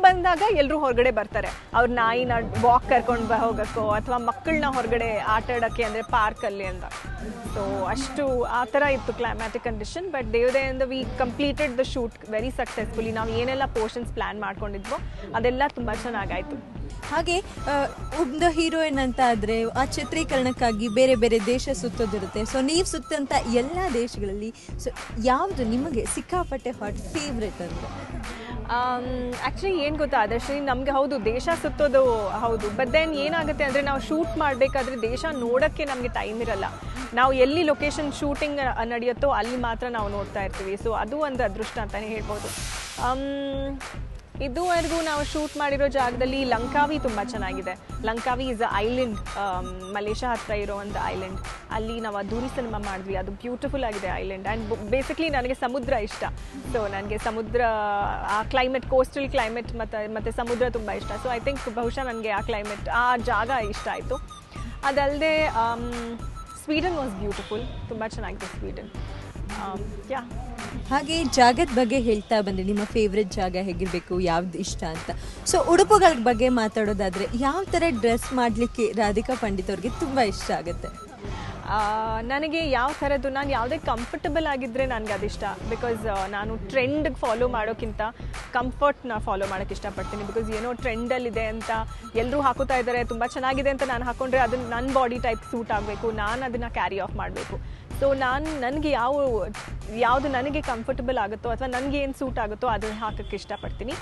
ಬಂದಾಗ ಎಲ್ಲರೂ ಹೊರಗಡೆ ಬರ್ತಾರೆ. ಅವ್ರ ನಾಯಿನ ವಾಕ್ ಕರ್ಕೊಂಡು ಹೋಗೋಕ್ಕೋ ಅಥವಾ ಮಕ್ಕಳನ್ನ ಹೊರಗಡೆ ಆಟ ಆಡೋಕ್ಕೆ, ಅಂದರೆ ಪಾರ್ಕಲ್ಲಿ ಅಂತ. ಸೊ ಅಷ್ಟು ಆ ಥರ ಇತ್ತು ಕ್ಲೈಮ್ಯಾಟಿಕ್ ಕಂಡೀಷನ್. ಬಟ್ ದೇವದಯಿಂದ we completed the shoot very successfully. ನಾವು ಏನೆಲ್ಲ ಪೋರ್ಷನ್ಸ್ ಪ್ಲ್ಯಾನ್ ಮಾಡ್ಕೊಂಡಿದ್ವೋ ಅದೆಲ್ಲ ತುಂಬ ಚೆನ್ನಾಗಾಯಿತು. ಹಾಗೆ ಒಂದು ಹೀರೋಯಿನ್ ಅಂತ ಆದರೆ ಆ ಚಿತ್ರೀಕರಣಕ್ಕಾಗಿ ಬೇರೆ ಬೇರೆ ದೇಶ ಸುತ್ತೋದಿರುತ್ತೆ. ಸೊ ನೀವು ಸುತ್ತಂಥ ಎಲ್ಲ ದೇಶಗಳಲ್ಲಿ ಸೊ ಯಾವುದು ನಿಮಗೆ ಸಿಕ್ಕಾಪಟ್ಟೆ ಹಾಟ್ ಫೇವ್ರೆಟ್ ಅಂದರೆ? ಆ್ಯಕ್ಚುಲಿ ಏನು ಗೊತ್ತಾ ಆದರ್ಶಿ, ನಮಗೆ ಹೌದು ದೇಶ ಸುತ್ತೋದು ಹೌದು. ಬಟ್ ದೆನ್ ಏನಾಗುತ್ತೆ ಅಂದರೆ ನಾವು ಶೂಟ್ ಮಾಡಬೇಕಾದ್ರೆ ದೇಶ ನೋಡೋಕ್ಕೆ ನಮಗೆ ಟೈಮ್ ಇರಲ್ಲ. ನಾವು ಎಲ್ಲಿ ಲೊಕೇಶನ್ ಶೂಟಿಂಗ್ ನಡೆಯುತ್ತೋ ಅಲ್ಲಿ ಮಾತ್ರ ನಾವು ನೋಡ್ತಾ ಇರ್ತೀವಿ. ಸೊ ಅದು ಒಂದು ಅದೃಷ್ಟ ಅಂತಲೇ ಹೇಳ್ಬೋದು. ಇದುವರೆಗೂ ನಾವು ಶೂಟ್ ಮಾಡಿರೋ ಜಾಗದಲ್ಲಿ ಲಂಕಾವಿ ತುಂಬ ಚೆನ್ನಾಗಿದೆ. ಲಂಕಾವಿ ಇಸ್ ಅ ಐಲ್ಯಾಂಡ್, ಮಲೇಷ್ಯಾ ಹತ್ರ ಇರೋ ಒಂದು ಐಲ್ಯಾಂಡ್. ಅಲ್ಲಿ ನಾವು ಅದ್ದೂರಿ ಸಿನಿಮಾ ಮಾಡಿದ್ವಿ. ಅದು ಬ್ಯೂಟಿಫುಲ್ ಆಗಿದೆ ಐಲ್ಯಾಂಡ್. ಆ್ಯಂಡ್ ಬೇಸಿಕ್ಲಿ ನನಗೆ ಸಮುದ್ರ ಇಷ್ಟ. ಸೊ ನನಗೆ ಸಮುದ್ರ, ಆ ಕ್ಲೈಮೇಟ್, ಕೋಸ್ಟಲ್ ಕ್ಲೈಮೇಟ್ ಮತ್ತು ಸಮುದ್ರ ತುಂಬ ಇಷ್ಟ. ಸೊ ಐ ಥಿಂಕ್ ಬಹುಶಃ ನನಗೆ ಆ ಕ್ಲೈಮೇಟ್, ಆ ಜಾಗ ಇಷ್ಟ ಆಯಿತು. ಅದಲ್ಲದೆ ಸ್ವೀಡನ್ ವಾಸ್ ಬ್ಯೂಟಿಫುಲ್, ತುಂಬ ಚೆನ್ನಾಗಿದೆ ಸ್ವೀಡನ್. ಯಾ. ಹಾಗೆ ಜಾಗದ ಬಗ್ಗೆ ಹೇಳ್ತಾ ಬಂದರೆ ನಿಮ್ಮ ಫೇವ್ರೆಟ್ ಜಾಗ ಹೇಗಿರಬೇಕು, ಯಾವ್ದು ಇಷ್ಟ ಅಂತ. ಸೊ ಉಡುಪುಗಳ ಬಗ್ಗೆ ಮಾತಾಡೋದಾದರೆ ಯಾವ ಥರ ಡ್ರೆಸ್ ಮಾಡಲಿಕ್ಕೆ ರಾಧಿಕಾ ಪಂಡಿತ್ ಅವ್ರಿಗೆ ತುಂಬ ಇಷ್ಟ ಆಗುತ್ತೆ? ನನಗೆ ಯಾವ ಥರದ್ದು, ನಾನು ಯಾವುದೇ ಕಂಫರ್ಟಬಲ್ ಆಗಿದ್ದರೆ ನನಗೆ ಅದಿಷ್ಟ. ಬಿಕಾಸ್ ನಾನು ಟ್ರೆಂಡ್ಗೆ ಫಾಲೋ ಮಾಡೋಕ್ಕಿಂತ ಕಂಫರ್ಟ್ನ ಫಾಲೋ ಮಾಡೋಕ್ಕೆ ಇಷ್ಟಪಡ್ತೀನಿ. ಬಿಕಾಸ್ ಏನೋ ಟ್ರೆಂಡಲ್ಲಿದೆ ಅಂತ ಎಲ್ಲರೂ ಹಾಕೋತಾ ಇದ್ದಾರೆ, ತುಂಬ ಚೆನ್ನಾಗಿದೆ ಅಂತ ನಾನು ಹಾಕೊಂಡ್ರೆ ಅದನ್ನು ನನ್ನ ಬಾಡಿ ಟೈಪ್ ಸೂಟ್ ಆಗಬೇಕು, ನಾನು ಅದನ್ನು ಕ್ಯಾರಿ ಆಫ್ ಮಾಡಬೇಕು. ಸೊ ನನಗೆ ಯಾವುದು ನನಗೆ ಕಂಫರ್ಟಬಲ್ ಆಗುತ್ತೋ ಅಥವಾ ನನಗೆ ಏನು ಸೂಟ್ ಆಗುತ್ತೋ ಅದನ್ನು ಹಾಕೋಕ್ಕೆ ಇಷ್ಟಪಡ್ತೀನಿ.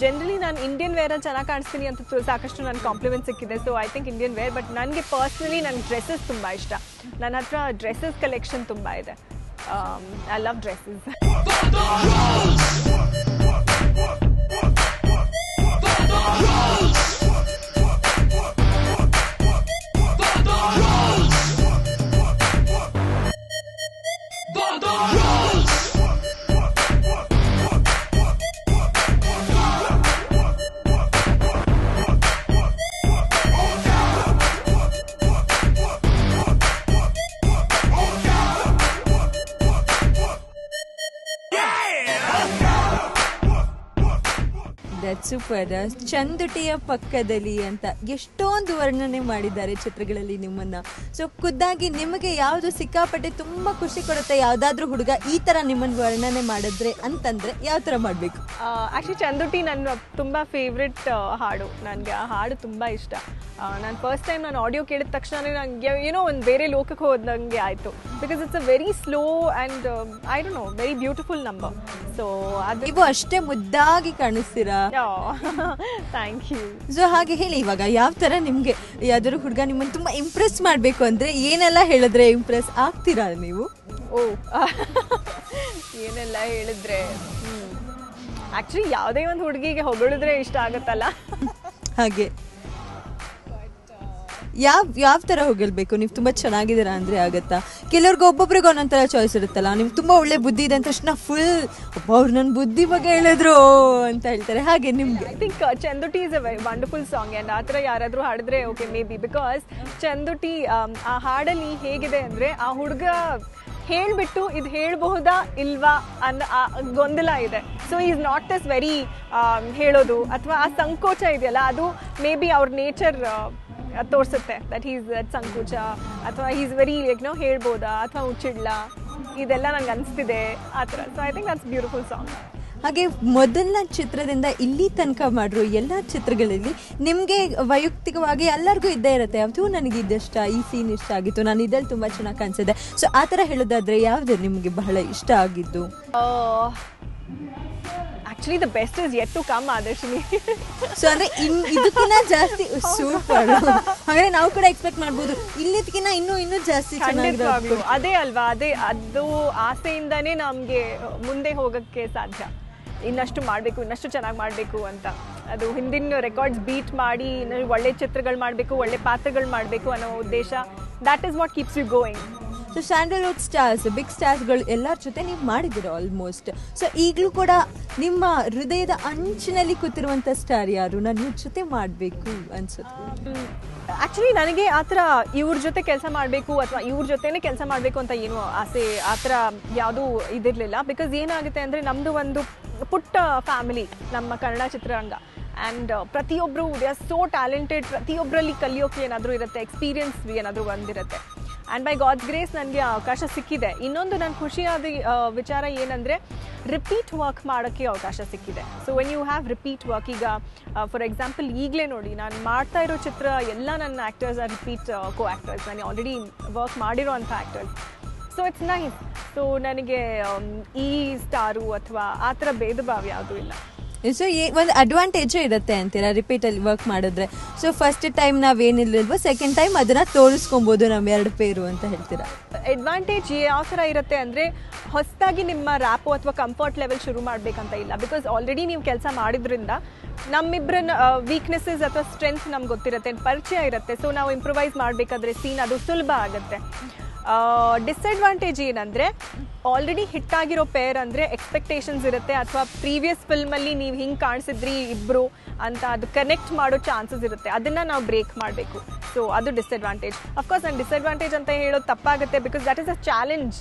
ಜನರಲಿ ನಾನು ಇಂಡಿಯನ್ ವೇರಲ್ಲಿ ಚೆನ್ನಾಗಿ ಕಾಣಿಸ್ತೀನಿ ಅಂತ ಸಾಕಷ್ಟು ನನಗೆ ಕಾಂಪ್ಲಿಮೆಂಟ್ ಸಿಕ್ಕಿದೆ. So I think Indian wear. But ನನಗೆ ಪರ್ಸ್ನಲಿ ನನಗೆ ಡ್ರೆಸ್ಸಸ್ ತುಂಬ ಇಷ್ಟ. ನನ್ನ ಹತ್ರ ಡ್ರೆಸ್ಸಸ್ ಕಲೆಕ್ಷನ್ ತುಂಬ ಇದೆ. I love dresses. ಸೂಪರ್. ಚಂದುಟಿಯ ಪಕ್ಕದಲ್ಲಿ ಅಂತ ಎಷ್ಟೊಂದು ವರ್ಣನೆ ಮಾಡಿದ್ದಾರೆ ಚಿತ್ರಗಳಲ್ಲಿ ನಿಮ್ಮನ್ನ. ಸೊ ಖುದ್ದಾಗಿ ನಿಮಗೆ ಯಾವುದು ಸಿಕ್ಕಾಪಟ್ಟೆ ತುಂಬ ಖುಷಿ ಕೊಡುತ್ತೆ, ಯಾವುದಾದ್ರೂ ಹುಡುಗ ಈ ಥರ ನಿಮ್ಮನ್ನು ವರ್ಣನೆ ಮಾಡಿದ್ರೆ ಅಂತಂದರೆ ಯಾವ ಥರ ಮಾಡಬೇಕು? ಆ್ಯಕ್ಚುಲಿ ಚಂದುಟಿ ನನ್ನ ತುಂಬ ಫೇವ್ರೆಟ್ ಹಾಡು. ನನಗೆ ಆ ಹಾಡು ತುಂಬ ಇಷ್ಟ. ನಾನು ಫಸ್ಟ್ ಟೈಮ್ ನಾನು ಆಡಿಯೋ ಕೇಳಿದ ತಕ್ಷಣ ನನಗೆ ಏನೋ ಒಂದು ಬೇರೆ ಲೋಕಕ್ಕೆ ಹೋದಂಗೆ ಆಯಿತು. Because it's a very slow and I don't no very beautiful number. So ಅದು ನೀವು ಅಷ್ಟೇ ಮುದ್ದಾಗಿ ಕಾಣಿಸ್ತೀರಾ. Thank you. ಸೊ ಹಾಗೆ ಹೇಳಿ, ಇವಾಗ ಯಾವ ಥರ ನಿಮಗೆ ಯಾವ್ದಾದ್ರು ಹುಡುಗ ನಿಮ್ಮನ್ನು ತುಂಬ ಇಂಪ್ರೆಸ್ ಮಾಡಬೇಕು ಅಂದರೆ ಏನೆಲ್ಲ ಹೇಳಿದ್ರೆ ಇಂಪ್ರೆಸ್ ಆಗ್ತೀರಾ ನೀವು? ಏನೆಲ್ಲ ಹೇಳಿದ್ರೆ ಆ್ಯಕ್ಚುಲಿ ಯಾವುದೇ ಒಂದು ಹುಡುಗಿಗೆ ಹೊಗಳಿದ್ರೆ ಇಷ್ಟ ಆಗುತ್ತಲ್ಲ. ಹಾಗೆ ಯಾವ ಥರ ಹೊಗಳ್ಬೇಕು? ನೀವು ತುಂಬ ಚೆನ್ನಾಗಿದ್ದೀರಾ ಅಂದರೆ ಆಗುತ್ತಾ? ಕೆಲವ್ರಿಗೆ ಒಬ್ಬೊಬ್ರಿಗೆ ಒಂದೊಂದು ಥರ ಚಾಯ್ಸ್ ಇರುತ್ತಲ್ಲ. ನಿಮ್ಗೆ ತುಂಬ ಒಳ್ಳೆ ಬುದ್ಧಿ ಇದೆ ಅಂದ ತಕ್ಷಣ ಫುಲ್ ಅವ್ರು ನನ್ನ ಬುದ್ಧಿ ಬಗ್ಗೆ ಹೇಳಿದ್ರು ಅಂತ ಹೇಳ್ತಾರೆ. ಹಾಗೆ ನಿಮಗೆ? I think Chanduti is a very wonderful song. And ಆ ಥರ ಯಾರಾದರೂ ಹಾಡಿದ್ರೆ okay maybe. Because Chanduti ಆ ಹಾಡಲ್ಲಿ ಹೇಗಿದೆ ಅಂದರೆ ಆ ಹುಡುಗ ಹೇಳಿಬಿಟ್ಟು ಇದು ಹೇಳಬಹುದಾ ಇಲ್ವಾ ಅನ್ನೋ ಗೊಂದಲ ಇದೆ. So is not this very ಹೇಳೋದು ಅಥವಾ ಆ ಸಂಕೋಚ ಇದೆಯಲ್ಲ, ಅದು ಮೇ ಬಿ ಅವ್ರ ನೇಚರ್ ತೋರಿಸುತ್ತೆ ದಟ್ ಈಸ್ ದಟ್ ಸಂಕೋಚ ಅಥವಾ ಈಸ್ ವೆರಿ ಹೇಳ್ಬೋದಾ ಅಥವಾ ಮುಚ್ಚಿಡ್ಲ, ಇದೆಲ್ಲ ನಂಗೆ ಅನಿಸ್ತಿದೆ ಆ ಥರ. So I think that's beautiful song. ಹಾಗೆ ಮೊದಲನ ಚಿತ್ರದಿಂದ ಇಲ್ಲಿ ತನಕ ಮಾಡಿರೋ ಎಲ್ಲ ಚಿತ್ರಗಳಲ್ಲಿ ನಿಮಗೆ ವೈಯಕ್ತಿಕವಾಗಿ ಎಲ್ಲರಿಗೂ ಇದ್ದೇ ಇರುತ್ತೆ, ಅದು ನನಗೆ ಇದಷ್ಟ, ಈ ಸೀನ್ ಇಷ್ಟ ಆಗಿತ್ತು, ನಾನು ಇದ್ರಲ್ಲಿ ತುಂಬ ಚೆನ್ನಾಗಿ ಕಾಣಿಸಿದೆ. ಸೊ ಆ ಥರ ಹೇಳೋದಾದರೆ ಯಾವುದು ನಿಮಗೆ ಬಹಳ ಇಷ್ಟ ಆಗಿದ್ದು? Actually the best is yet to come Adarshini. So ಅಂದರೆ ಇದಕ್ಕಿಂತ ಜಾಸ್ತಿ ಸೂಪರ್. ಹಾಗೆ ನಾವು ಕೂಡ ಎಕ್ಸ್ಪೆಕ್ಟ್ ಮಾಡ್ಬೋದು ಇಲ್ಲಿದ್ಕಿನ್ನ ಇನ್ನೂ ಜಾಸ್ತಿ ಚೆನ್ನಾಗಿರೋದು. ಅದೇ ಅಲ್ವಾ, ಅದು ಆಸೆಯಿಂದನೇ ನಮಗೆ ಮುಂದೆ ಹೋಗೋಕ್ಕೆ ಸಾಧ್ಯ. ಇನ್ನಷ್ಟು ಮಾಡಬೇಕು, ಇನ್ನಷ್ಟು ಚೆನ್ನಾಗಿ ಮಾಡಬೇಕು ಅಂತ. ಅದು ಹಿಂದಿನ ರೆಕಾರ್ಡ್ಸ್ ಬೀಟ್ ಮಾಡಿ ಒಳ್ಳೆ ಚಿತ್ರಗಳು ಮಾಡಬೇಕು, ಒಳ್ಳೆ ಪಾತ್ರಗಳು ಮಾಡಬೇಕು ಅನ್ನೋ ಉದ್ದೇಶ. That is what keeps you going. So Sandalwood stars, big ಸ್ಟಾರ್ಸ್ಗಳು ಎಲ್ಲರ ಜೊತೆ ನೀವು ಮಾಡಿದ್ದೀರ ಆಲ್ಮೋಸ್ಟ್. ಸೊ ಈಗಲೂ ಕೂಡ ನಿಮ್ಮ ಹೃದಯದ ಅಂಚಿನಲ್ಲಿ ಕೂತಿರುವಂಥ ಸ್ಟಾರ್ ಯಾರು, ನಾನು ಇವ್ರ ಜೊತೆ ಮಾಡಬೇಕು ಅನ್ಸುತ್ತೆ? ಆ್ಯಕ್ಚುಲಿ ನನಗೆ ಆ ಥರ ಇವ್ರ ಜೊತೆ ಕೆಲಸ ಮಾಡಬೇಕು ಅಥವಾ ಇವ್ರ ಜೊತೆನೇ ಕೆಲಸ ಮಾಡಬೇಕು ಅಂತ ಏನು ಆಸೆ ಆ ಥರ ಯಾವುದೂ ಇದಿರಲಿಲ್ಲ. ಬಿಕಾಸ್ ಏನಾಗುತ್ತೆ ಅಂದರೆ ನಮ್ಮದು ಒಂದು ಪುಟ್ಟ ಫ್ಯಾಮಿಲಿ ನಮ್ಮ ಕನ್ನಡ ಚಿತ್ರರಂಗ. ಆ್ಯಂಡ್ ಪ್ರತಿಯೊಬ್ಬರು ದೇ ಆರ್ ಸೋ ಟ್ಯಾಲೆಂಟೆಡ್. ಪ್ರತಿಯೊಬ್ಬರಲ್ಲಿ ಕಲಿಯೋಕ್ಕೆ ಏನಾದರೂ ಇರುತ್ತೆ, ಎಕ್ಸ್ಪೀರಿಯನ್ಸ್ ಏನಾದರೂ ಒಂದಿರುತ್ತೆ. ಆ್ಯಂಡ್ ಬೈ ಗಾಡ್ಸ್ ಗ್ರೇಸ್ ನನಗೆ ಅವಕಾಶ ಸಿಕ್ಕಿದೆ. ಇನ್ನೊಂದು ನನ್ನ ಖುಷಿಯಾದ ವಿಚಾರ ಏನಂದರೆ ರಿಪೀಟ್ ವರ್ಕ್ ಮಾಡೋಕ್ಕೆ ಅವಕಾಶ ಸಿಕ್ಕಿದೆ. So when you have repeat work, ಈಗ ಫಾರ್ ಎಕ್ಸಾಂಪಲ್ ಈಗಲೇ ನೋಡಿ ನಾನು ಮಾಡ್ತಾ ಇರೋ ಚಿತ್ರ ಎಲ್ಲ ನನ್ನ actors are repeat co actors. ನಾನು ಆಲ್ರೆಡಿ ವರ್ಕ್ ಮಾಡಿರೋ ಅಂಥ actors. So it's nice. So ನನಗೆ ಈ ಸ್ಟಾರು ಅಥವಾ ಆ ಥರ ಭೇದ ಭಾವ ಯಾವುದೂ ಇಲ್ಲ. ಸೊ ಒಂದು ಅಡ್ವಾಂಟೇಜೇ ಇರುತ್ತೆ ಅಂತೀರಾ ರಿಪೀಟಲ್ಲಿ ವರ್ಕ್ ಮಾಡಿದ್ರೆ? ಸೊ ಫಸ್ಟ್ ಟೈಮ್ ನಾವೇನಿಲ್ವೋ ಸೆಕೆಂಡ್ ಟೈಮ್ ಅದನ್ನು ತೋರಿಸ್ಕೊಬೋದು ನಮ್ಮ ಎರಡು ಪೇರು ಅಂತ ಹೇಳ್ತೀರಾ? ಅಡ್ವಾಂಟೇಜ್ ಯಾವ ಥರ ಇರುತ್ತೆ ಅಂದರೆ ಹೊಸದಾಗಿ ನಿಮ್ಮ ರ್ಯಾಪು ಅಥವಾ ಕಂಫರ್ಟ್ ಲೆವೆಲ್ ಶುರು ಮಾಡಬೇಕಂತ ಇಲ್ಲ. ಬಿಕಾಸ್ ಆಲ್ರೆಡಿ ನೀವು ಕೆಲಸ ಮಾಡಿದ್ರಿಂದ ನಮ್ಮಿಬ್ಬರನ್ನ ವೀಕ್ನೆಸ್ಸಸ್ ಅಥವಾ ಸ್ಟ್ರೆಂತ್ ನಮ್ಗೆ ಗೊತ್ತಿರುತ್ತೆ, ಪರಿಚಯ ಇರುತ್ತೆ. ಸೊ ನಾವು ಇಂಪ್ರೂವೈಸ್ ಮಾಡಬೇಕಾದ್ರೆ ಸೀನ್ ಅದು ಸುಲಭ ಆಗುತ್ತೆ. ಡಿಸ್ಅಡ್ವಾಂಟೇಜ್ ಏನಂದರೆ ಆಲ್ರೆಡಿ ಹಿಟ್ಟಾಗಿರೋ ಪೇರ್ ಅಂದರೆ ಎಕ್ಸ್ಪೆಕ್ಟೇಷನ್ಸ್ ಇರುತ್ತೆ, ಅಥವಾ ಪ್ರೀವಿಯಸ್ ಫಿಲ್ಮಲ್ಲಿ ನೀವು ಹಿಂಗೆ ಕಾಣಿಸಿದ್ರಿ ಇಬ್ಬರು ಅಂತ ಅದು ಕನೆಕ್ಟ್ ಮಾಡೋ ಚಾನ್ಸಸ್ ಇರುತ್ತೆ. ಅದನ್ನು ನಾವು ಬ್ರೇಕ್ ಮಾಡಬೇಕು. ಸೊ ಅದು ಡಿಸ್ಅಡ್ವಾಂಟೇಜ್. ಅಫ್ಕೋರ್ಸ್ ನಾನು ಡಿಸ್ಅಡ್ವಾಂಟೇಜ್ ಅಂತ ಹೇಳೋದು ತಪ್ಪಾಗುತ್ತೆ, because that is a challenge.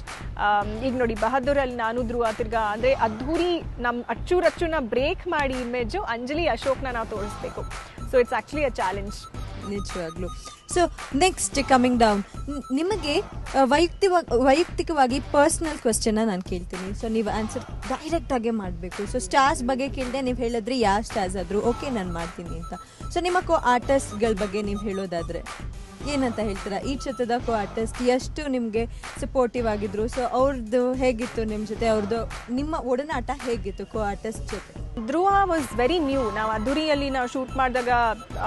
ಈಗ ನೋಡಿ ಬಹದ್ದೂರಲ್ಲಿ ನಾನು ಧ್ರುವ ತಿರ್ಗಾ ಅಂದರೆ ಅದ್ಧೂರಿ ನಮ್ಮ ಅಚ್ಚುರಚ್ಚುನ ಬ್ರೇಕ್ ಮಾಡಿ ಇಮೇಜು ಅಂಜಲಿ ಅಶೋಕ್ನ ನಾವು ತೋರಿಸ್ಬೇಕು. So it's actually a challenge. ನಿಜವಾಗ್ಲೂ. ಸೊ ನೆಕ್ಸ್ಟ್ ಕಮಿಂಗ್ ಡೌನ್, ನಿಮಗೆ ವೈಯಕ್ತಿಕವಾಗಿ ಪರ್ಸ್ನಲ್ ಕ್ವೆಶ್ಚನ್ನ ನಾನು ಕೇಳ್ತೀನಿ. ಸೊ ನೀವು ಆನ್ಸರ್ ಡೈರೆಕ್ಟಾಗೇ ಮಾಡಬೇಕು. ಸೊ ಸ್ಟಾರ್ಸ್ ಬಗ್ಗೆ ಕೇಳಿದೆ, ನೀವು ಹೇಳಿದ್ರಿ ಯಾವ ಸ್ಟಾರ್ಸ್ ಆದರೂ ಓಕೆ ನಾನು ಮಾಡ್ತೀನಿ ಅಂತ. ಸೊ ನಿಮ್ಮ ಆರ್ಟಿಸ್ಟ್ಗಳ ಬಗ್ಗೆ ನೀವು ಹೇಳೋದಾದರೆ ಏನಂತ ಹೇಳ್ತೀರಾ? ಈ ಚಿತ್ರದ ಆರ್ಟಿಸ್ಟ್ ಎಷ್ಟು ನಿಮಗೆ ಸಪೋರ್ಟಿವ್ ಆಗಿದ್ರು? ಸೊ ಅವ್ರದ್ದು ಹೇಗಿತ್ತು ನಿಮ್ಮ ಜೊತೆ, ಅವ್ರದ್ದು ನಿಮ್ಮ ಒಡನಾಟ ಹೇಗಿತ್ತು ಆರ್ಟಿಸ್ಟ್ ಜೊತೆ? ಧ್ರುವ ವಾಸ್ ವೆರಿ ನ್ಯೂ. ನಾವು ಅದ್ದೂರಿಯಲ್ಲಿ ನಾವು ಶೂಟ್ ಮಾಡಿದಾಗ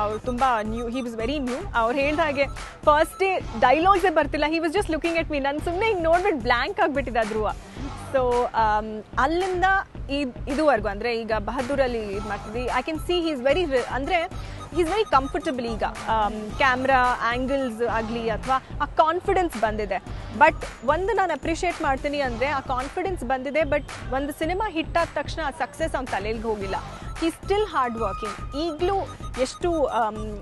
ಅವ್ರು ತುಂಬ new, he was very new. ಅವ್ರು ಹೇಳಿದಾಗೆ ಫಸ್ಟ್ ಡೇ ಡೈಲಾಗ್ಸೇ ಬರ್ತಿಲ್ಲ, he was just looking at me. ನಾನು ಸುಮ್ಮನೆ ಹಿಂಗೆ ನೋಡ್ಬಿಟ್ಟು ಬ್ಲ್ಯಾಂಕ್ ಆಗಿಬಿಟ್ಟಿದ್ದ ಧ್ರುವ. ಸೊ ಅಲ್ಲಿಂದ ಇದುವರೆಗೂ ಅಂದರೆ ಈಗ ಬಹದ್ದೂರಲ್ಲಿ ಇದು ಮಾಡ್ತಿದ್ವಿ, I can see he is very ಅಂದರೆ ಹಿ ಈಸ್ ವೆರಿ ಕಂಫರ್ಟಬಲ್. ಈಗ ಕ್ಯಾಮ್ರಾ ಆ್ಯಂಗಲ್ಸ್ ಆಗಲಿ ಅಥವಾ ಆ ಕಾನ್ಫಿಡೆನ್ಸ್ ಬಂದಿದೆ. ಬಟ್ ಒಂದು ನಾನು ಅಪ್ರಿಷಿಯೇಟ್ ಮಾಡ್ತೀನಿ ಅಂದರೆ ಆ ಕಾನ್ಫಿಡೆನ್ಸ್ ಬಂದಿದೆ, ಬಟ್ ಒಂದು ಸಿನಿಮಾ ಹಿಟ್ ಆದ ತಕ್ಷಣ ಆ ಸಕ್ಸಸ್ ಅವ್ನ ತಲೆಗೆ ಹೋಗಿಲ್ಲ. ಹಿ ಸ್ಟಿಲ್ ಹಾರ್ಡ್ ವರ್ಕಿಂಗ್. ಈಗಲೂ ಎಷ್ಟು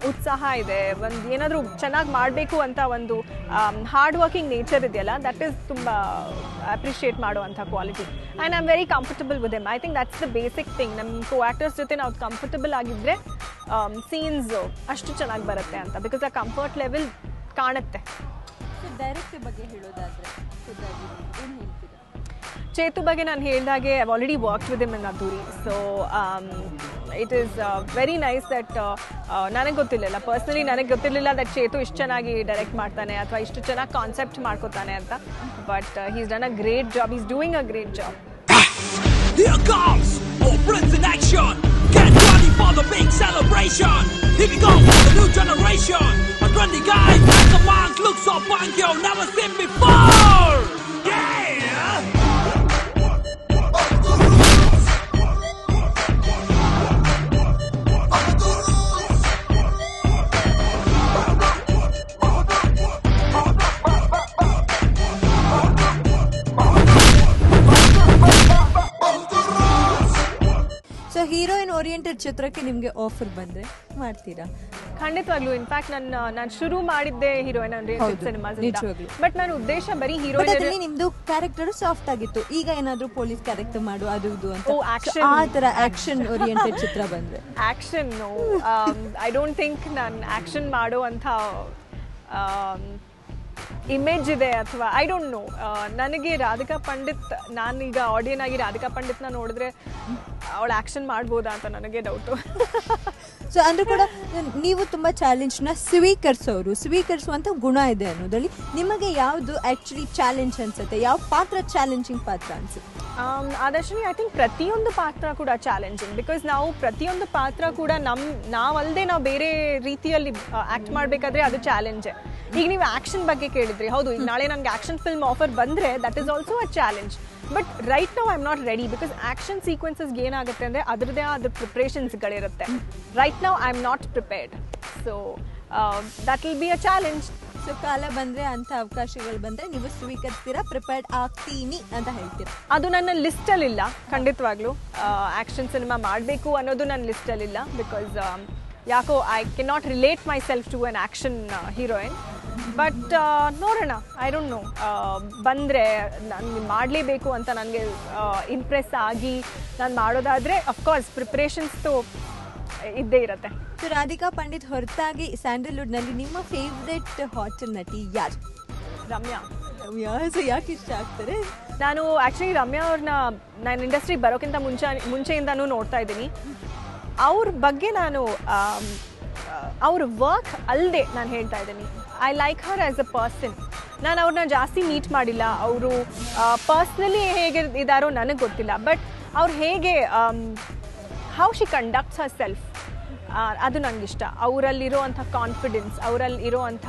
ಉತ್ಸಾಹ ಇದೆ, ಒಂದು ಏನಾದರೂ ಚೆನ್ನಾಗಿ ಮಾಡಬೇಕು ಅಂತ ಒಂದು ಹಾರ್ಡ್ ವರ್ಕಿಂಗ್ ನೇಚರ್ ಇದೆಯಲ್ಲ, ದಟ್ ಈಸ್ ತುಂಬ ಅಪ್ರಿಷಿಯೇಟ್ ಮಾಡುವಂಥ quality. And I am very comfortable with them. I think that's the basic thing. ನಮ್ಮ ಆ್ಯಕ್ಟರ್ಸ್ ಜೊತೆ ನಾವು ಕಂಫರ್ಟಬಲ್ ಆಗಿದ್ದರೆ ಸೀನ್ಸ್ ಅಷ್ಟು ಚೆನ್ನಾಗಿ ಬರುತ್ತೆ ಅಂತ, ಬಿಕಾಸ್ ಆ ಕಂಫರ್ಟ್ ಲೆವೆಲ್ ಕಾಣುತ್ತೆ. ಸೊ ಡೈರೆಕ್ಟ್ ಬಗ್ಗೆ ಹೇಳೋದಾದರೆ ಏನು ಹೇಳ್ತೀರಾ? ಚೇತು ಬಗ್ಗೆ ನಾನು ಹೇಳಿದಾಗೆ I've already worked with him in Adduri. So it is very nice that ನನಗೆ ಗೊತ್ತಿರಲಿಲ್ಲ, ಪರ್ಸ್ನಲಿ ನನಗೆ ಗೊತ್ತಿರಲಿಲ್ಲ ದಟ್ ಚೇತು ಇಷ್ಟು ಚೆನ್ನಾಗಿ ಡೈರೆಕ್ಟ್ ಮಾಡ್ತಾನೆ ಅಥವಾ ಇಷ್ಟು ಚೆನ್ನಾಗಿ ಕಾನ್ಸೆಪ್ಟ್ ಮಾಡ್ಕೋತಾನೆ ಅಂತ. But he's done a great job. Is doing a great job. Here comes all Prince in action. Get ready for the big celebration. Here we go for the new generation. A trendy guy, like a monk, looks so funky, you've never seen before. Yeah! So heroine oriented ಚಿತ್ರಕ್ಕೆ ನಿಮಗೆ offer ಬಂದರೆ ಮಾಡ್ತೀರಾ? ಖಂಡಿತವಾಗ್ಲೂ. In fact ನಾನು ಶುರು ಮಾಡಿದ್ದೆ heroine oriented cinemas, but ನನ್ನ ಉದ್ದೇಶ ಬರೀ ಹೀರೋಯಿನ್. ನಿಮ್ದು ಕ್ಯಾರೆಕ್ಟರ್ ಸಾಫ್ಟ್ ಆಗಿತ್ತು, ಈಗ ಏನಾದರೂ ಪೊಲೀಸ್ ಕ್ಯಾರೆಕ್ಟರ್ ಮಾಡು ಅದು ಇದು ಅಂತ ಆ ಥರ ಆಕ್ಷನ್ ಓರಿಯೆಂಟೆಡ್ ಚಿತ್ರ ಬಂದರೆ? ಆಕ್ಷನ್ ಐ ಡೋಂಟ್ ಥಿಂಕ್ ನಾನು ಆಕ್ಷನ್ ಮಾಡೋ ಅಂಥ ಇಮೇಜ್ ಇದೆ ಅಥವಾ ಐ ಡೋಂಟ್ ನೋ. ನನಗೆ ರಾಧಿಕಾ ಪಂಡಿತ್, ನಾನೀಗ ಆಡಿಯನ್ ಆಗಿ ರಾಧಿಕಾ ಪಂಡಿತ್ನ ನೋಡಿದ್ರೆ ಅವಳು ಆ್ಯಕ್ಷನ್ ಮಾಡ್ಬೋದಾ ಅಂತ ನನಗೆ ಡೌಟು. ಸೊ ಅಂದರೂ ಕೂಡ ನೀವು ತುಂಬ ಚಾಲೆಂಜ್ನ ಸ್ವೀಕರಿಸುವಂಥ ಗುಣ ಇದೆ ಅನ್ನೋದ್ರಲ್ಲಿ ನಿಮಗೆ ಯಾವುದು ಆ್ಯಕ್ಚುಲಿ ಚಾಲೆಂಜ್ ಅನಿಸುತ್ತೆ? ಯಾವ ಪಾತ್ರ ಚಾಲೆಂಜಿಂಗ್ ಪಾತ್ರ ಅನಿಸುತ್ತೆ? ಆದರ್ಶಿನಿ, ಐ ಥಿಂಕ್ ಪ್ರತಿಯೊಂದು ಪಾತ್ರ ಕೂಡ ಚಾಲೆಂಜಿಂಗ್. ಬಿಕಾಸ್ ನಾವು ಪ್ರತಿಯೊಂದು ಪಾತ್ರ ಕೂಡ ನಾವಲ್ಲದೆ ನಾವು ಬೇರೆ ರೀತಿಯಲ್ಲಿ ಆ್ಯಕ್ಟ್ ಮಾಡಬೇಕಾದ್ರೆ ಅದು ಚಾಲೆಂಜೇ. ಈಗ ನೀವು ಆ್ಯಕ್ಷನ್ ಬಗ್ಗೆ ಕೇಳಿದ್ರಿ, ಹೌದು ಈಗ ನಾಳೆ ನನಗೆ ಆ್ಯಕ್ಷನ್ ಫಿಲ್ಮ್ ಆಫರ್ ಬಂದರೆ that is also a challenge. But right now I am not ready because action ಸೀಕ್ವೆನ್ಸಸ್ಗೆ ಏನಾಗುತ್ತೆ ಅಂದರೆ ಅದರದೇ ಆದ ಪ್ರಿಪ್ರೇಷನ್ಸ್ಗಳಿರುತ್ತೆ. Right now I am not prepared, so that will be a challenge. So ಕಾಲ ಬಂದರೆ ಅಂಥ ಅವಕಾಶಗಳು ಬಂದರೆ ನೀವು ಸ್ವೀಕರಿಸ್ತೀರಾ, ಪ್ರಿಪೇರ್ಡ್ ಆಗ್ತೀನಿ ಅಂತ ಹೇಳ್ತೀರಾ? ಅದು ನನ್ನ ಲಿಸ್ಟಲ್ಲಿಲ್ಲ ಖಂಡಿತವಾಗ್ಲೂ. ಆ್ಯಕ್ಷನ್ ಸಿನಿಮಾ ಮಾಡಬೇಕು ಅನ್ನೋದು ನನ್ನ ಲಿಸ್ಟಲ್ಲಿಲ್ಲ ಬಿಕಾಸ್ ಯಾಕೋ I can not relate myself to an action heroine. But ನೋಡೋಣ, ಐ ಡೋಂಟ್ ನೋ, ಬಂದರೆ ನಾನು ಮಾಡಲೇಬೇಕು ಅಂತ ನನಗೆ ಇಂಪ್ರೆಸ್ ಆಗಿ ನಾನು ಮಾಡೋದಾದರೆ ಅಫ್ಕೋರ್ಸ್ ಪ್ರಿಪ್ರೇಷನ್ಸ್ದು ಇದ್ದೇ ಇರುತ್ತೆ. ಸೊ ರಾಧಿಕಾ ಪಂಡಿತ್ ಹೊರತಾಗಿ ಸ್ಯಾಂಡಲ್ವುಡ್ನಲ್ಲಿ ನಿಮ್ಮ ಫೇವ್ರೆಟ್ ಹಾಟ್ ನಟಿ ಯಾರು? ರಮ್ಯಾ. ಸೊ ಯಾಕೆ ಇಷ್ಟ ಆಗ್ತಾರೆ? ನಾನು ಆ್ಯಕ್ಚುಲಿ ರಮ್ಯಾ ಅವ್ರನ್ನ ನಾನು ಇಂಡಸ್ಟ್ರಿಗೆ ಬರೋಕ್ಕಿಂತ ಮುಂಚೆಯಿಂದನೂ ನೋಡ್ತಾ ಇದ್ದೀನಿ. ಅವ್ರ ಬಗ್ಗೆ ನಾನು ಅವ್ರ ವರ್ಕ್ ಅಲ್ಲದೆ ನಾನು ಹೇಳ್ತಾ ಇದ್ದೀನಿ, I like her as a person. ನಾನು ಅವ್ರನ್ನ ಜಾಸ್ತಿ ಮೀಟ್ ಮಾಡಿಲ್ಲ, ಅವರು ಪರ್ಸ್ನಲಿ ಹೇಗೆ ಇದ್ದಾರೋ ನನಗೆ ಗೊತ್ತಿಲ್ಲ. ಬಟ್ ಅವ್ರು ಹೇಗೆ how she conducts Har self, ಅದು ನನಗಿಷ್ಟ. ಅವರಲ್ಲಿರೋವಂಥ ಕಾನ್ಫಿಡೆನ್ಸ್, ಅವರಲ್ಲಿ ಇರೋವಂಥ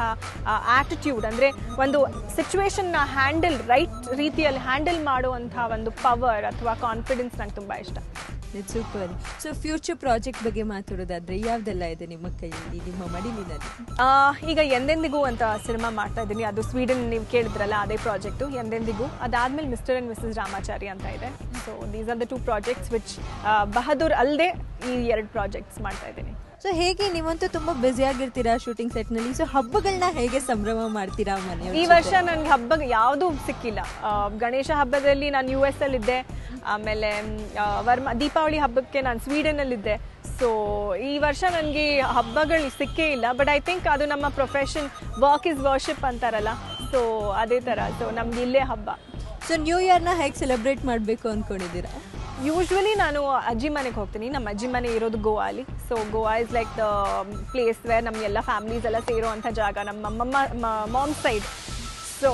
ಆ್ಯಟಿಟ್ಯೂಡ್, ಅಂದರೆ ಒಂದು ಸಿಚುವೇಶನ್ನ ರೈಟ್ ರೀತಿಯಲ್ಲಿ ಹ್ಯಾಂಡಲ್ ಮಾಡುವಂಥ ಒಂದು ಪವರ್ ಅಥವಾ ಕಾನ್ಫಿಡೆನ್ಸ್ ನಂಗೆ ತುಂಬ ಇಷ್ಟ. It's super. So future project ಬಗ್ಗೆ ಮಾತಾಡೋದಾದರೆ ಯಾವುದೆಲ್ಲ ಇದೆ ನಿಮ್ಮ ಕೈಯಲ್ಲಿ, ನಿಮ್ಮ ಮಡಿಲಿನಲ್ಲಿ? ಈಗ ಎಂದೆಂದಿಗೂ ಅಂತ ಸಿನಿಮಾ ಮಾಡ್ತಾ ಇದ್ದೀನಿ, ಅದು ಸ್ವೀಡನ್ ನೀವು ಕೇಳಿದ್ರಲ್ಲ ಅದೇ ಪ್ರಾಜೆಕ್ಟು, ಎಂದೆಂದಿಗೂ. ಅದಾದಮೇಲೆ ಮಿಸ್ಟರ್ ಆ್ಯಂಡ್ ಮಿಸಸ್ ರಾಮಾಚಾರಿ ಅಂತ ಇದೆ. So these are the 2 projects which Bahaddur ಅಲ್ಲದೆ ಈ 2 ಪ್ರಾಜೆಕ್ಟ್ಸ್ ಮಾಡ್ತಾ ಇದ್ದೀನಿ. ಸೊ ಹೇಗೆ ನೀವಂತೂ ತುಂಬ ಬ್ಯುಸಿಯಾಗಿರ್ತೀರಾ ಶೂಟಿಂಗ್ ಸೆಟ್ನಲ್ಲಿ, ಸೊ ಹಬ್ಬಗಳನ್ನ ಹೇಗೆ ಸಂಭ್ರಮ ಮಾಡ್ತೀರಾ ಮನೆಯವರು? ಈ ವರ್ಷ ನನಗೆ ಹಬ್ಬ ಯಾವುದೂ ಸಿಕ್ಕಿಲ್ಲ. ಗಣೇಶ ಹಬ್ಬದಲ್ಲಿ ನಾನು US ಅಲ್ಲಿದ್ದೆ, ಆಮೇಲೆ ದೀಪಾವಳಿ ಹಬ್ಬಕ್ಕೆ ನಾನು ಸ್ವೀಡನಲ್ಲಿದ್ದೆ. ಸೊ ಈ ವರ್ಷ ನನಗೆ ಹಬ್ಬಗಳು ಸಿಕ್ಕೇ ಇಲ್ಲ. ಬಟ್ ಐ ಥಿಂಕ್ ಅದು ನಮ್ಮ ಪ್ರೊಫೆಷನ್, ವರ್ಕ್ ಇಸ್ ವರ್ಷಿಪ್ ಅಂತಾರಲ್ಲ, ಸೊ ಅದೇ ಥರ. ಸೊ ನಮ್ಗೆ ಇಲ್ಲೇ ಹಬ್ಬ. ಸೊ ನ್ಯೂ ಇಯರ್ನ ಹೇಗೆ ಸೆಲೆಬ್ರೇಟ್ ಮಾಡಬೇಕು ಅಂದ್ಕೊಂಡಿದ್ದೀರಾ? ಯೂಶ್ವಲಿ ನಾನು ಅಜ್ಜಿ ಮನೆಗೆ ಹೋಗ್ತೀನಿ. ನಮ್ಮ ಅಜ್ಜಿ ಮನೆ ಇರೋದು ಗೋವಾಲಿ. So Goa is like the place where ನಮ್ಮ ಎಲ್ಲ ಫ್ಯಾಮಿಲೀಸ್ ಎಲ್ಲ ಸೇರೋ ಅಂಥ ಜಾಗ, ನಮ್ಮ mom side. So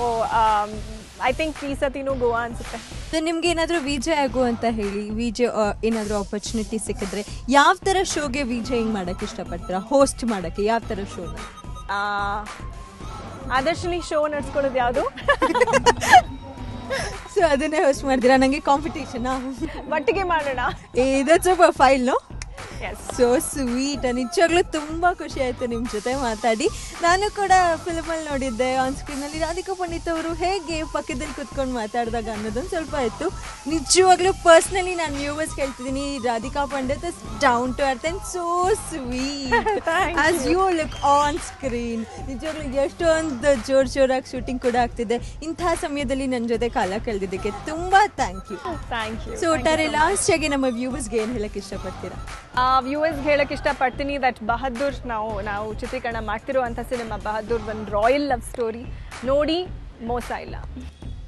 I think ಈ ಸತಿನೂ ಗೋವಾ ಅನಿಸುತ್ತೆ. ಸೊ ನಿಮ್ಗೆ ಏನಾದರೂ ವಿಜೆ ಆಗು ಅಂತ ಹೇಳಿ, ವಿಜೆ ಏನಾದರೂ ಆಪರ್ಚುನಿಟಿ ಸಿಕ್ಕಿದ್ರೆ ಯಾವ ಥರ ಶೋಗೆ ವಿಜಯಿಂಗ್ ಮಾಡೋಕ್ಕೆ ಇಷ್ಟಪಡ್ತೀರಾ? ಹೋಸ್ಟ್ ಮಾಡೋಕ್ಕೆ ಯಾವ ಥರ ಶೋನ? ಆದರ್ಶನಿ ಶೋ ನಡೆಸ್ಕೊಳ್ಳೋದು ಯಾವುದು? ಸೊ ಅದನ್ನೇ ಹೋಸ್ಟ್ ಮಾಡ್ತೀರಾ? ನನಗೆ ಕಾಂಪಿಟೇಷನಾ? ಒಟ್ಟಿಗೆ ಮಾಡೋಣ. That's a file no? Yes. So sweet. ನಿಜವಾಗ್ಲೂ ತುಂಬ ಖುಷಿ ಆಯಿತು ನಿಮ್ಮ ಜೊತೆ ಮಾತಾಡಿ. ನಾನು ಕೂಡ ಫಿಲ್ಮಲ್ಲಿ ನೋಡಿದ್ದೆ, ಆನ್ ಸ್ಕ್ರೀನಲ್ಲಿ ರಾಧಿಕಾ ಪಂಡಿತ್ ಅವರು ಹೇಗೆ ಪಕ್ಕದಲ್ಲಿ ಕುತ್ಕೊಂಡು ಮಾತಾಡಿದಾಗ ಅನ್ನೋದೊಂದು ಸ್ವಲ್ಪ ಇತ್ತು. ನಿಜವಾಗ್ಲೂ ಪರ್ಸ್ನಲಿ ನಾನು ವ್ಯೂವರ್ಸ್ ಕೇಳ್ತಿದ್ದೀನಿ, Radhika Pandit is down to earth and so sweet as you look on screen. ನಿಜವಾಗ್ಲೂ ಎಷ್ಟೊಂದು ಜೋರಾಗಿ ಶೂಟಿಂಗ್ ಕೂಡ ಆಗ್ತಿದೆ. ಇಂಥ ಸಮಯದಲ್ಲಿ ನನ್ನ ಜೊತೆ ಕಾಲ ಕಳೆದಿದ್ದಕ್ಕೆ ತುಂಬ ಥ್ಯಾಂಕ್ ಯು. ಸೊ ಒಟ್ಟಾರೆ ಲಾಸ್ಟಾಗಿ ನಮ್ಮ ವ್ಯೂವರ್ಸ್ಗೆ ಏನು ಹೇಳಕ್ಕೆ ಇಷ್ಟಪಡ್ತೀರಾ? ವ್ಯೂವರ್ಸ್ಗೆ ಹೇಳಕ್ಕೆ ಇಷ್ಟಪಡ್ತೀನಿ ದಟ್ ಬಹದ್ದೂರ್ ನಾವು ಚಿತ್ರೀಕರಣ ಮಾಡ್ತಿರುವಂಥ ಸಿನಿಮಾ ಬಹದ್ದೂರ್ ಒಂದು ರಾಯಲ್ ಲವ್ ಸ್ಟೋರಿ. ನೋಡಿ, ಮೋಸ ಇಲ್ಲ.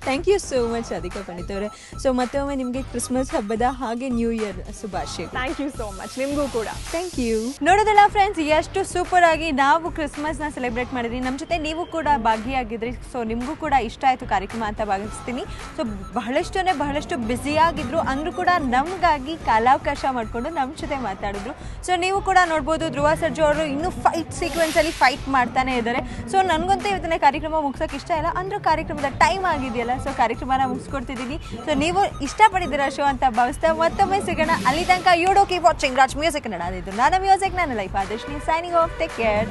Thank you so much Radhika Pandit ಅವರೇ. ಸೊ ಮತ್ತೊಮ್ಮೆ ನಿಮಗೆ ಕ್ರಿಸ್ಮಸ್ ಹಬ್ಬದ ಹಾಗೆ ನ್ಯೂ ಇಯರ್ ಶುಭಾಶಯ. Thank you so much. ನಿಮಗೂ ಕೂಡ ಥ್ಯಾಂಕ್ ಯು. ನೋಡೋದಲ್ಲ ಫ್ರೆಂಡ್ಸ್, ಎಷ್ಟು ಸೂಪರ್ ಆಗಿ ನಾವು ಕ್ರಿಸ್ಮಸ್ನ ಸೆಲೆಬ್ರೇಟ್ ಮಾಡಿದ್ವಿ. ನಮ್ಮ ಜೊತೆ ನೀವು ಕೂಡ ಭಾಗಿಯಾಗಿದ್ರಿ. ಸೊ ನಿಮಗೂ ಕೂಡ ಇಷ್ಟ ಆಯಿತು ಕಾರ್ಯಕ್ರಮ ಅಂತ ಭಾವಿಸ್ತೀನಿ. ಸೊ ಬಹಳಷ್ಟು ಬ್ಯುಸಿಯಾಗಿದ್ದರು, ಅಂದರೂ ಕೂಡ ನಮಗಾಗಿ ಕಾಲಾವಕಾಶ ಮಾಡಿಕೊಂಡು ನಮ್ಮ ಜೊತೆ ಮಾತಾಡಿದ್ರು. ಸೊ ನೀವು ಕೂಡ ನೋಡ್ಬೋದು, ಧ್ರುವ ಸರ್ಜಾ ಅವರು ಇನ್ನೂ ಫೈಟ್ ಸೀಕ್ವೆನ್ಸಲ್ಲಿ ಫೈಟ್ ಮಾಡ್ತಾನೆ ಇದ್ದಾರೆ. ಸೊ ನನಗಂತೂ ಇವತ್ತಿನ ಕಾರ್ಯಕ್ರಮ ಮುಗ್ಸೋಕೆ ಇಷ್ಟ ಇಲ್ಲ, ಅಂದರೂ ಕಾರ್ಯಕ್ರಮದ ಟೈಮ್ ಆಗಿದೆಯಲ್ಲ, ಸೊ ಕಾರ್ಯಕ್ರಮನ ಮುಗಿಸ್ಕೊಡ್ತಿದ್ದೀನಿ. ಸೊ ನೀವು ಇಷ್ಟಪಟ್ಟಿದ್ದೀರಾ ಶೋ ಅಂತ ಭಾವಿಸ್ತಾ ಮತ್ತೊಮ್ಮೆ ಸಿಗೋಣ. ಅಲ್ಲಿ ತನಕ you keep watching Raj music Kannada. ಇದು ನನ್ನ ಮ್ಯೂಸಿಕ್, ನನ್ನ life. Adarshini signing off. Take care.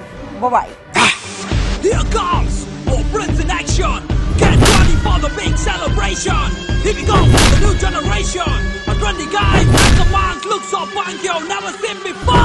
Bye. Here comes all friends in action. Get ready for the big celebration. Here we go, the new generation. A trendy guy, like a monk, looks so funky, never seen before.